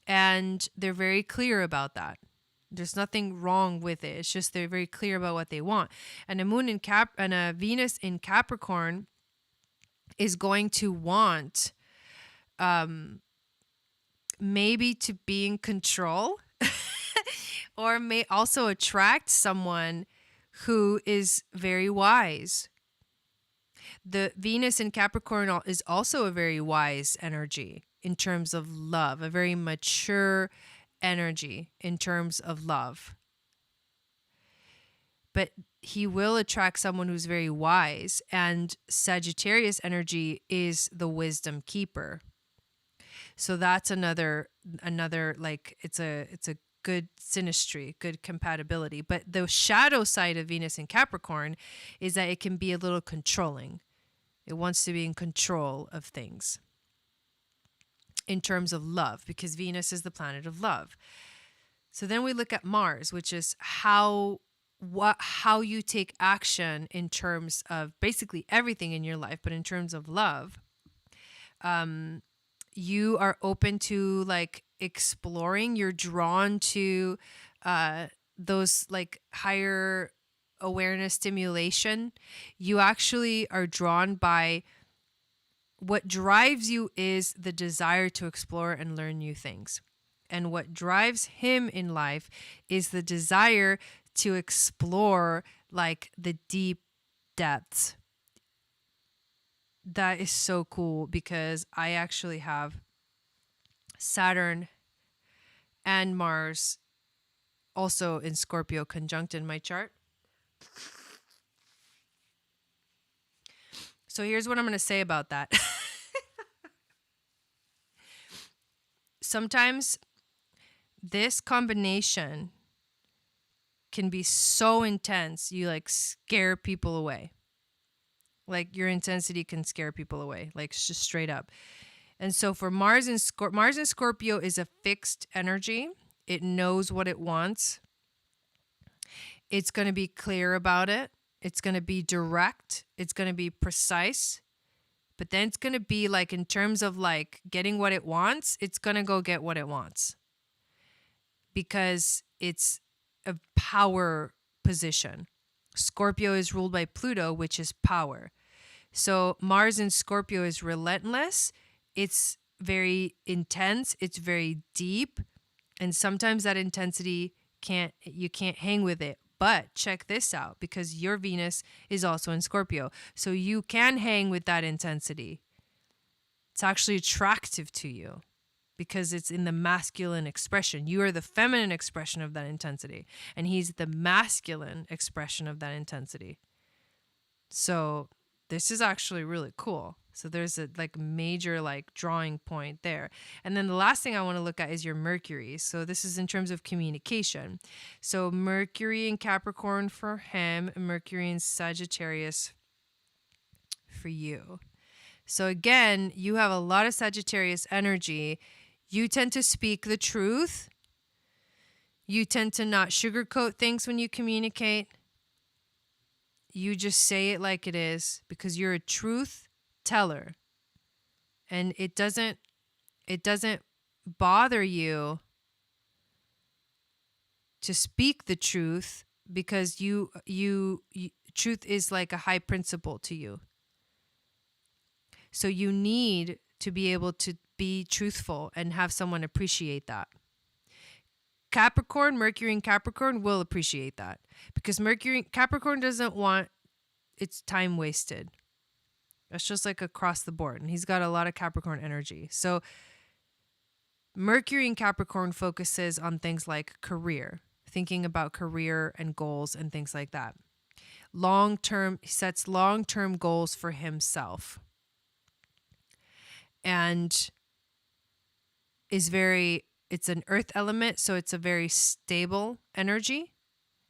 Speaker 1: and they're very clear about that. There's nothing wrong with it. It's just they're very clear about what they want. And a moon in and a Venus in Capricorn is going to want maybe to be in control or may also attract someone who is very wise. The Venus in Capricorn is also a very wise energy in terms of love, a very mature energy in terms of love. But he will attract someone who's very wise, and Sagittarius energy is the wisdom keeper. So that's another like it's a good synastry, good compatibility. But the shadow side of Venus in Capricorn is that it can be a little controlling. It wants to be in control of things in terms of love, because Venus is the planet of love. So then we look at Mars, which is how you take action in terms of basically everything in your life, but in terms of love. You are open to like exploring. You're drawn to those like higher awareness stimulation. You actually are drawn by what drives you is the desire to explore and learn new things. And what drives him in life is the desire to explore like the deep depths. That is so cool, because I actually have Saturn and Mars also in Scorpio conjunct in my chart. So here's what I'm going to say about that. Sometimes this combination can be so intense, you like scare people away. Like your intensity can scare people away, like just straight up. And so for Mars and Scorpio is a fixed energy. It knows what it wants. It's going to be clear about it. It's going to be direct. It's going to be precise. But then it's going to be like, in terms of like getting what it wants, it's going to go get what it wants. Because it's a power position. Scorpio is ruled by Pluto, which is power. So Mars in Scorpio is relentless. It's very intense. It's very deep. And sometimes that intensity you can't hang with it. But check this out, because your Venus is also in Scorpio. So you can hang with that intensity. It's actually attractive to you because it's in the masculine expression. You are the feminine expression of that intensity, and he's the masculine expression of that intensity. So this is actually really cool. So there's a like major like drawing point there. And then the last thing I want to look at is your Mercury. So this is in terms of communication. So Mercury in Capricorn for him, Mercury in Sagittarius for you. So again, you have a lot of Sagittarius energy. You tend to speak the truth. You tend to not sugarcoat things when you communicate. You just say it like it is because you're a truth teller. And it doesn't bother you to speak the truth because you truth is like a high principle to you. So you need to be able to be truthful and have someone appreciate that. Mercury in Capricorn will appreciate that because Capricorn doesn't want its time wasted. That's just like across the board. And he's got a lot of Capricorn energy. So Mercury in Capricorn focuses on things like career, thinking about career and goals and things like that. He sets long-term goals for himself. And it's an earth element, so it's a very stable energy,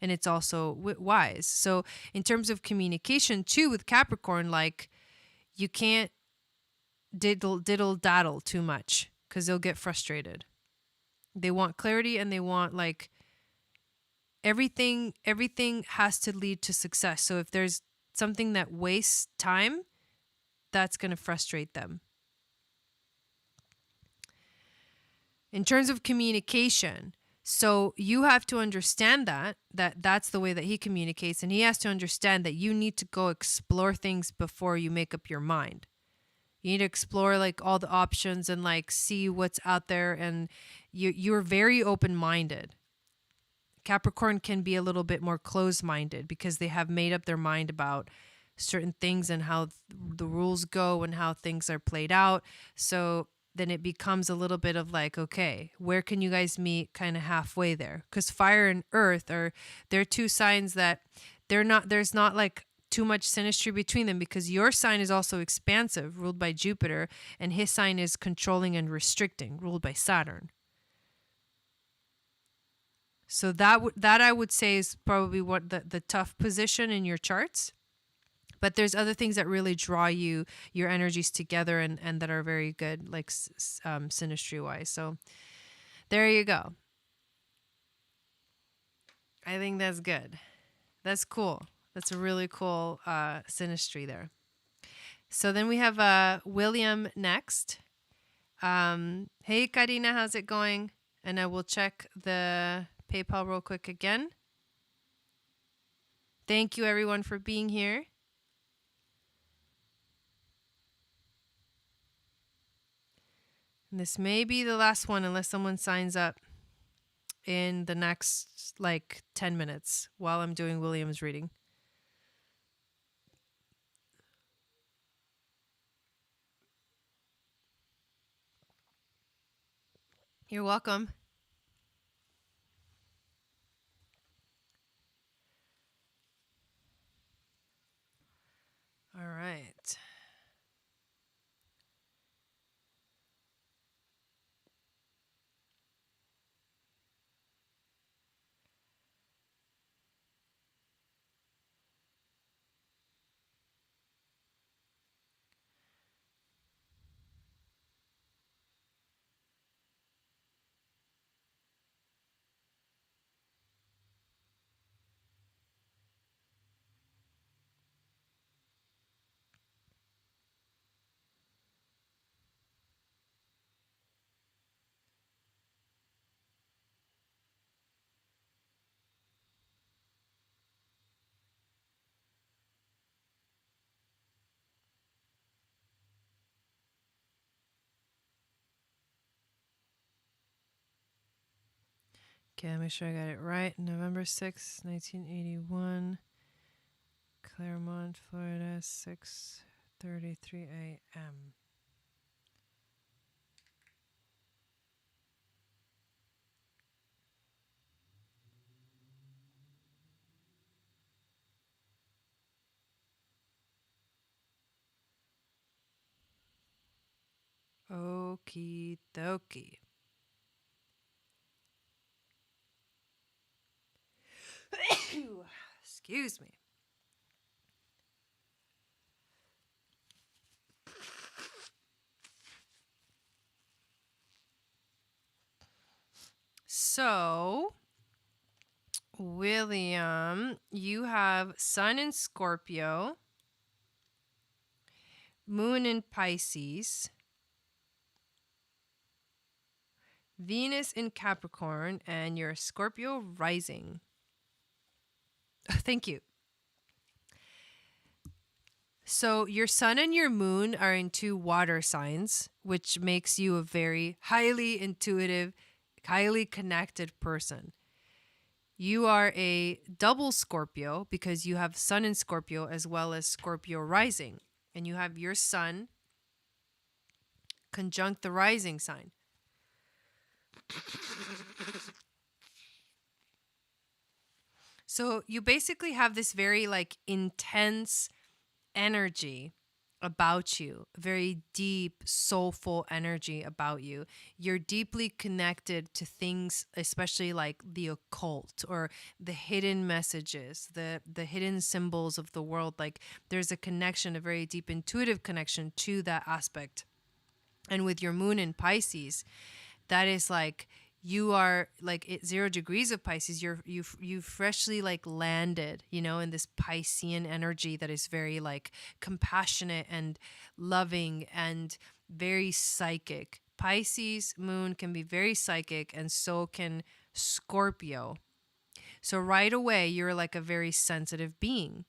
Speaker 1: and it's also wise. So in terms of communication too with Capricorn, like you can't diddle daddle too much because they'll get frustrated. They want clarity and they want like everything has to lead to success. So if there's something that wastes time, that's going to frustrate them. In terms of communication, so you have to understand that's the way that he communicates, and he has to understand that you need to go explore things before you make up your mind. You need to explore like all the options and like see what's out there, and you're very open-minded. Capricorn can be a little bit more closed-minded because they have made up their mind about certain things and how the rules go and how things are played out. So then it becomes a little bit of like, okay, where can you guys meet kind of halfway there? Because fire and earth they're two signs that there's not like too much synastry between them, because your sign is also expansive, ruled by Jupiter, and his sign is controlling and restricting, ruled by Saturn. So that I would say is probably what the tough position in your charts. But there's other things that really draw your energies together and that are very good, like synastry-wise. So there you go. I think that's good. That's cool. That's a really cool synastry there. So then we have William next. Hey, Karina, how's it going? And I will check the PayPal real quick again. Thank you, everyone, for being here. And this may be the last one unless someone signs up in the next like 10 minutes while I'm doing William's reading. You're welcome. All right. Okay, let me make sure I got it right. November 6th, 1981. Claremont, Florida, 6:33 a.m. Okie dokie. Excuse me. So, William, you have Sun in Scorpio, Moon in Pisces, Venus in Capricorn, and your Scorpio rising. Thank you. So your sun and your moon are in two water signs, which makes you a very highly intuitive, highly connected person. You are a double Scorpio because you have sun in Scorpio as well as Scorpio rising. And you have your sun conjunct the rising sign. So you basically have this very like intense energy about you, very deep, soulful energy about you. You're deeply connected to things, especially like the occult or the hidden messages, the hidden symbols of the world. Like there's a connection, a very deep intuitive connection to that aspect. And with your moon in Pisces, that is like you are like at 0 degrees of Pisces. You freshly like landed, you know, in this Piscean energy that is very like compassionate and loving and very psychic. Pisces moon can be very psychic, and so can Scorpio. So right away, you're like a very sensitive being.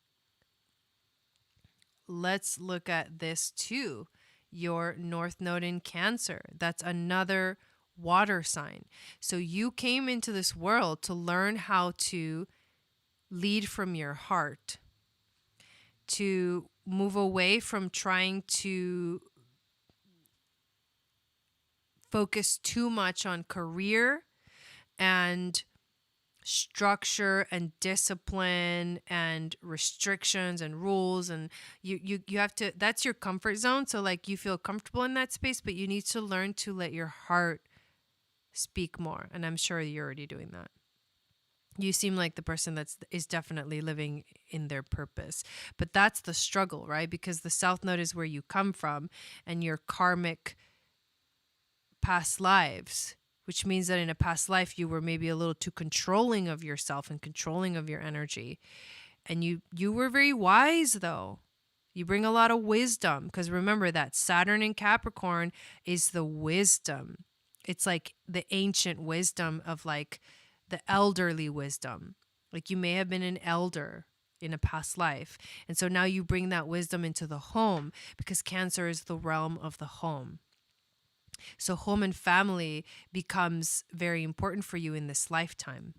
Speaker 1: Let's look at this too. Your North Node in Cancer. That's another water sign. So you came into this world to learn how to lead from your heart, to move away from trying to focus too much on career and structure and discipline and restrictions and rules, and you have to, that's your comfort zone. So like you feel comfortable in that space, but you need to learn to let your heart speak more. And I'm sure you're already doing that. You seem like the person is definitely living in their purpose. But that's the struggle, right? Because the South Node is where you come from and your karmic past lives, which means that in a past life you were maybe a little too controlling of yourself and controlling of your energy. And you were very wise though. You bring a lot of wisdom, because remember that Saturn in Capricorn is the wisdom. It's like the ancient wisdom of like the elderly wisdom. Like you may have been an elder in a past life. And so now you bring that wisdom into the home, because Cancer is the realm of the home. So home and family becomes very important for you in this lifetime.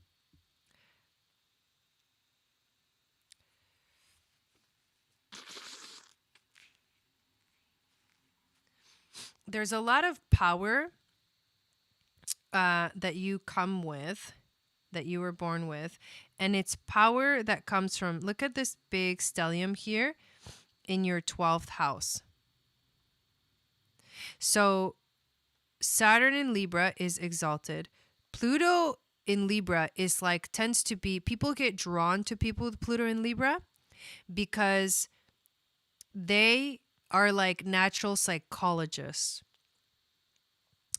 Speaker 1: There's a lot of power that you come with, that you were born with. And it's power that comes from, look at this big stellium here in your 12th house. So Saturn in Libra is exalted. Pluto in Libra is like, tends to be, people get drawn to people with Pluto in Libra because they are like natural psychologists.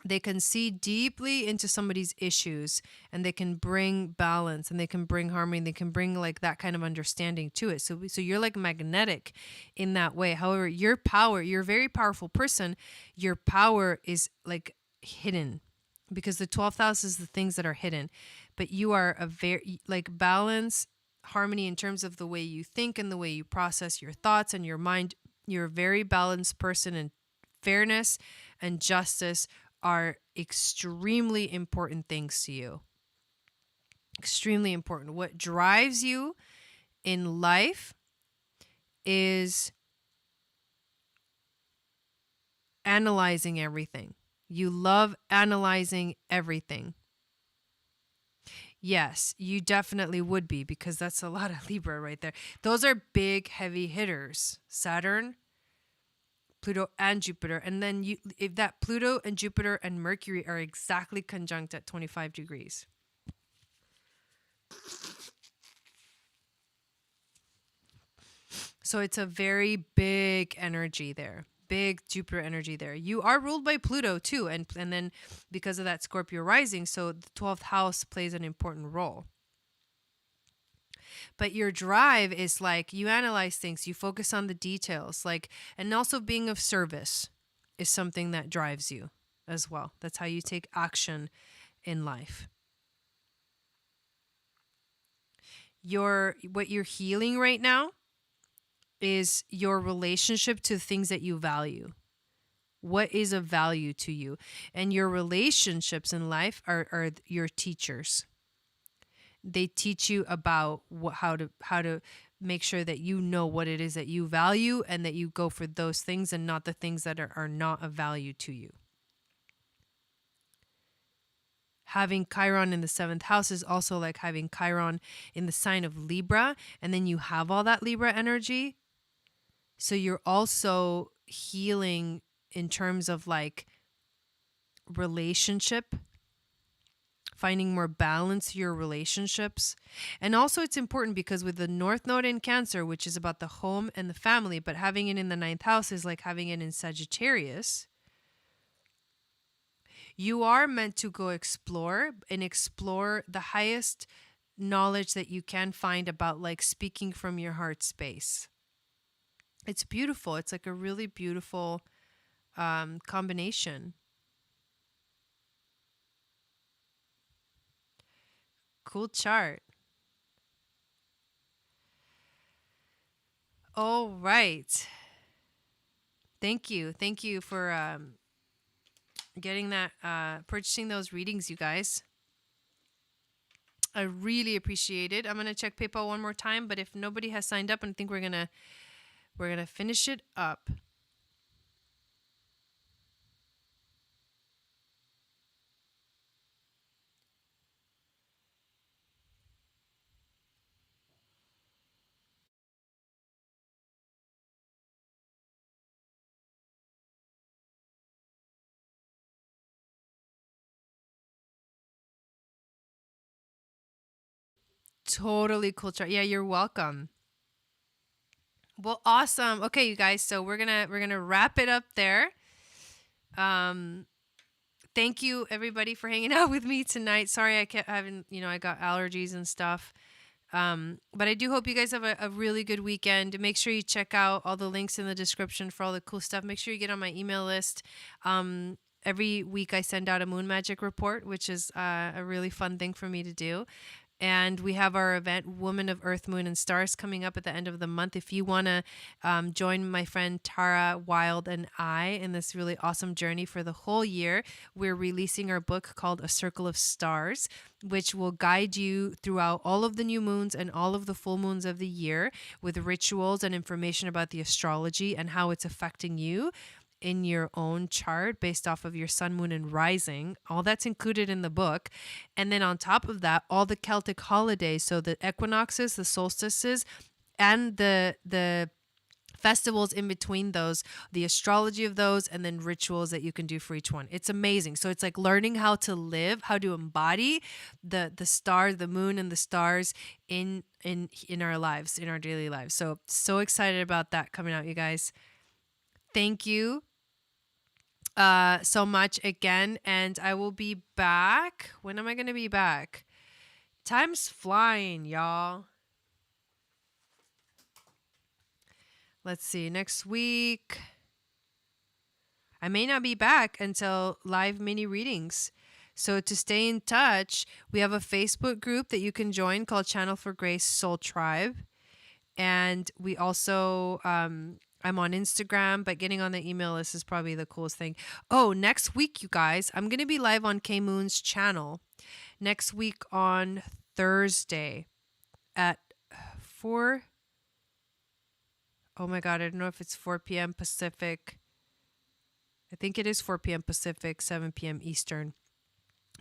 Speaker 1: They can see deeply into somebody's issues, and they can bring balance, and they can bring harmony, and they can bring like that kind of understanding to it. So you're like magnetic in that way. However, your power, you're a very powerful person. Your power is like hidden, because the 12th house is the things that are hidden. But you are a very like balance, harmony in terms of the way you think and the way you process your thoughts and your mind. You're a very balanced person, and fairness and justice are extremely important things to you. Extremely important. What drives you in life is analyzing everything. You love analyzing everything. Yes, you definitely would be, because that's a lot of Libra right there. Those are big, heavy hitters. Saturn, Pluto, and Jupiter. And then if that Pluto and Jupiter and Mercury are exactly conjunct at 25 degrees. So it's a very big energy there. Big Jupiter energy there. You are ruled by Pluto too, and then because of that Scorpio rising, so the 12th house plays an important role. But your drive is like you analyze things, you focus on the details, like, and also being of service is something that drives you as well. That's how you take action in life. What you're healing right now is your relationship to things that you value. What is of value to you? And your relationships in life are your teachers. They teach you about how to make sure that you know what it is that you value, and that you go for those things and not the things that are not of value to you. Having Chiron in the 7th house is also like having Chiron in the sign of Libra, and then you have all that Libra energy. So you're also healing in terms of like relationship, finding more balance to your relationships. And also it's important because with the North Node in Cancer, which is about the home and the family, but having it in the 9th house is like having it in Sagittarius. You are meant to go explore the highest knowledge that you can find about like speaking from your heart space. It's beautiful. It's like a really beautiful combination. Cool chart. All right. Thank you. Thank you for getting that, purchasing those readings, you guys. I really appreciate it. I'm going to check PayPal one more time, but if nobody has signed up, I think we're going to finish it up. Totally cool chart. Yeah, you're welcome. Well, awesome. Okay, you guys, so we're going to wrap it up there. Thank you everybody for hanging out with me tonight. Sorry I kept having, I got allergies and stuff. But I do hope you guys have a really good weekend. Make sure you check out all the links in the description for all the cool stuff. Make sure you get on my email list. Every week I send out a moon magic report, which is a really fun thing for me to do. And we have our event, Woman of Earth, Moon, and Stars, coming up at the end of the month. If you want to join my friend Tara Wild and I in this really awesome journey for the whole year, we're releasing our book called A Circle of Stars, which will guide you throughout all of the new moons and all of the full moons of the year with rituals and information about the astrology and how it's affecting you in your own chart based off of your sun, moon, and rising. All that's included in the book. And then on top of that, all the Celtic holidays, so the equinoxes, the solstices, and the festivals in between those, the astrology of those, and then rituals that you can do for each one. It's amazing. So it's like learning how to live, how to embody the stars, the moon and the stars in our lives, in our daily lives. So excited about that coming out, you guys. Thank you so much again, and I will be back. When am I going to be back? Time's flying, y'all. Let's see. Next week, I may not be back until live mini readings. So to stay in touch, we have a Facebook group that you can join called Channel for Grace Soul Tribe. And we also, I'm on Instagram, but getting on the email list is probably the coolest thing. Oh, next week, you guys, I'm going to be live on K Moon's channel. Next week on Thursday at 4. Oh my God, I don't know if it's 4 p.m. Pacific. I think it is 4 p.m. Pacific, 7 p.m. Eastern.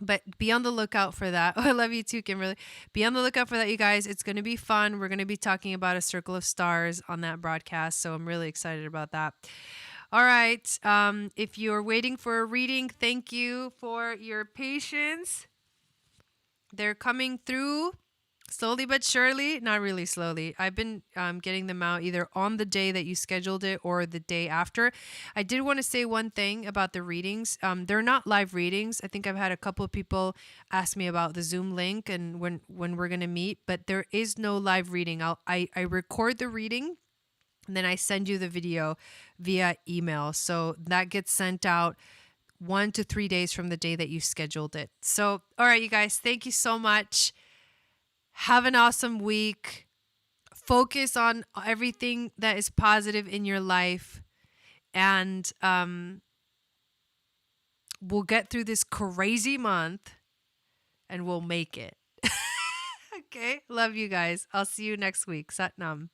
Speaker 1: But be on the lookout for that. Oh, I love you too, Kimberly. Be on the lookout for that, you guys. It's going to be fun. We're going to be talking about a circle of stars on that broadcast. So I'm really excited about that. All right. If you're waiting for a reading, thank you for your patience. They're coming through slowly but surely. Not really slowly. I've been getting them out either on the day that you scheduled it or the day after. I did want to say one thing about the readings. They're not live readings. I think I've had a couple of people ask me about the Zoom link and when we're going to meet, but there is no live reading. I record the reading and then I send you the video via email. So that gets sent out 1 to 3 days from the day that you scheduled it. So, all right, you guys, thank you so much. Have an awesome week. Focus on everything that is positive in your life. And we'll get through this crazy month and we'll make it. Okay. Love you guys. I'll see you next week. Sat Nam.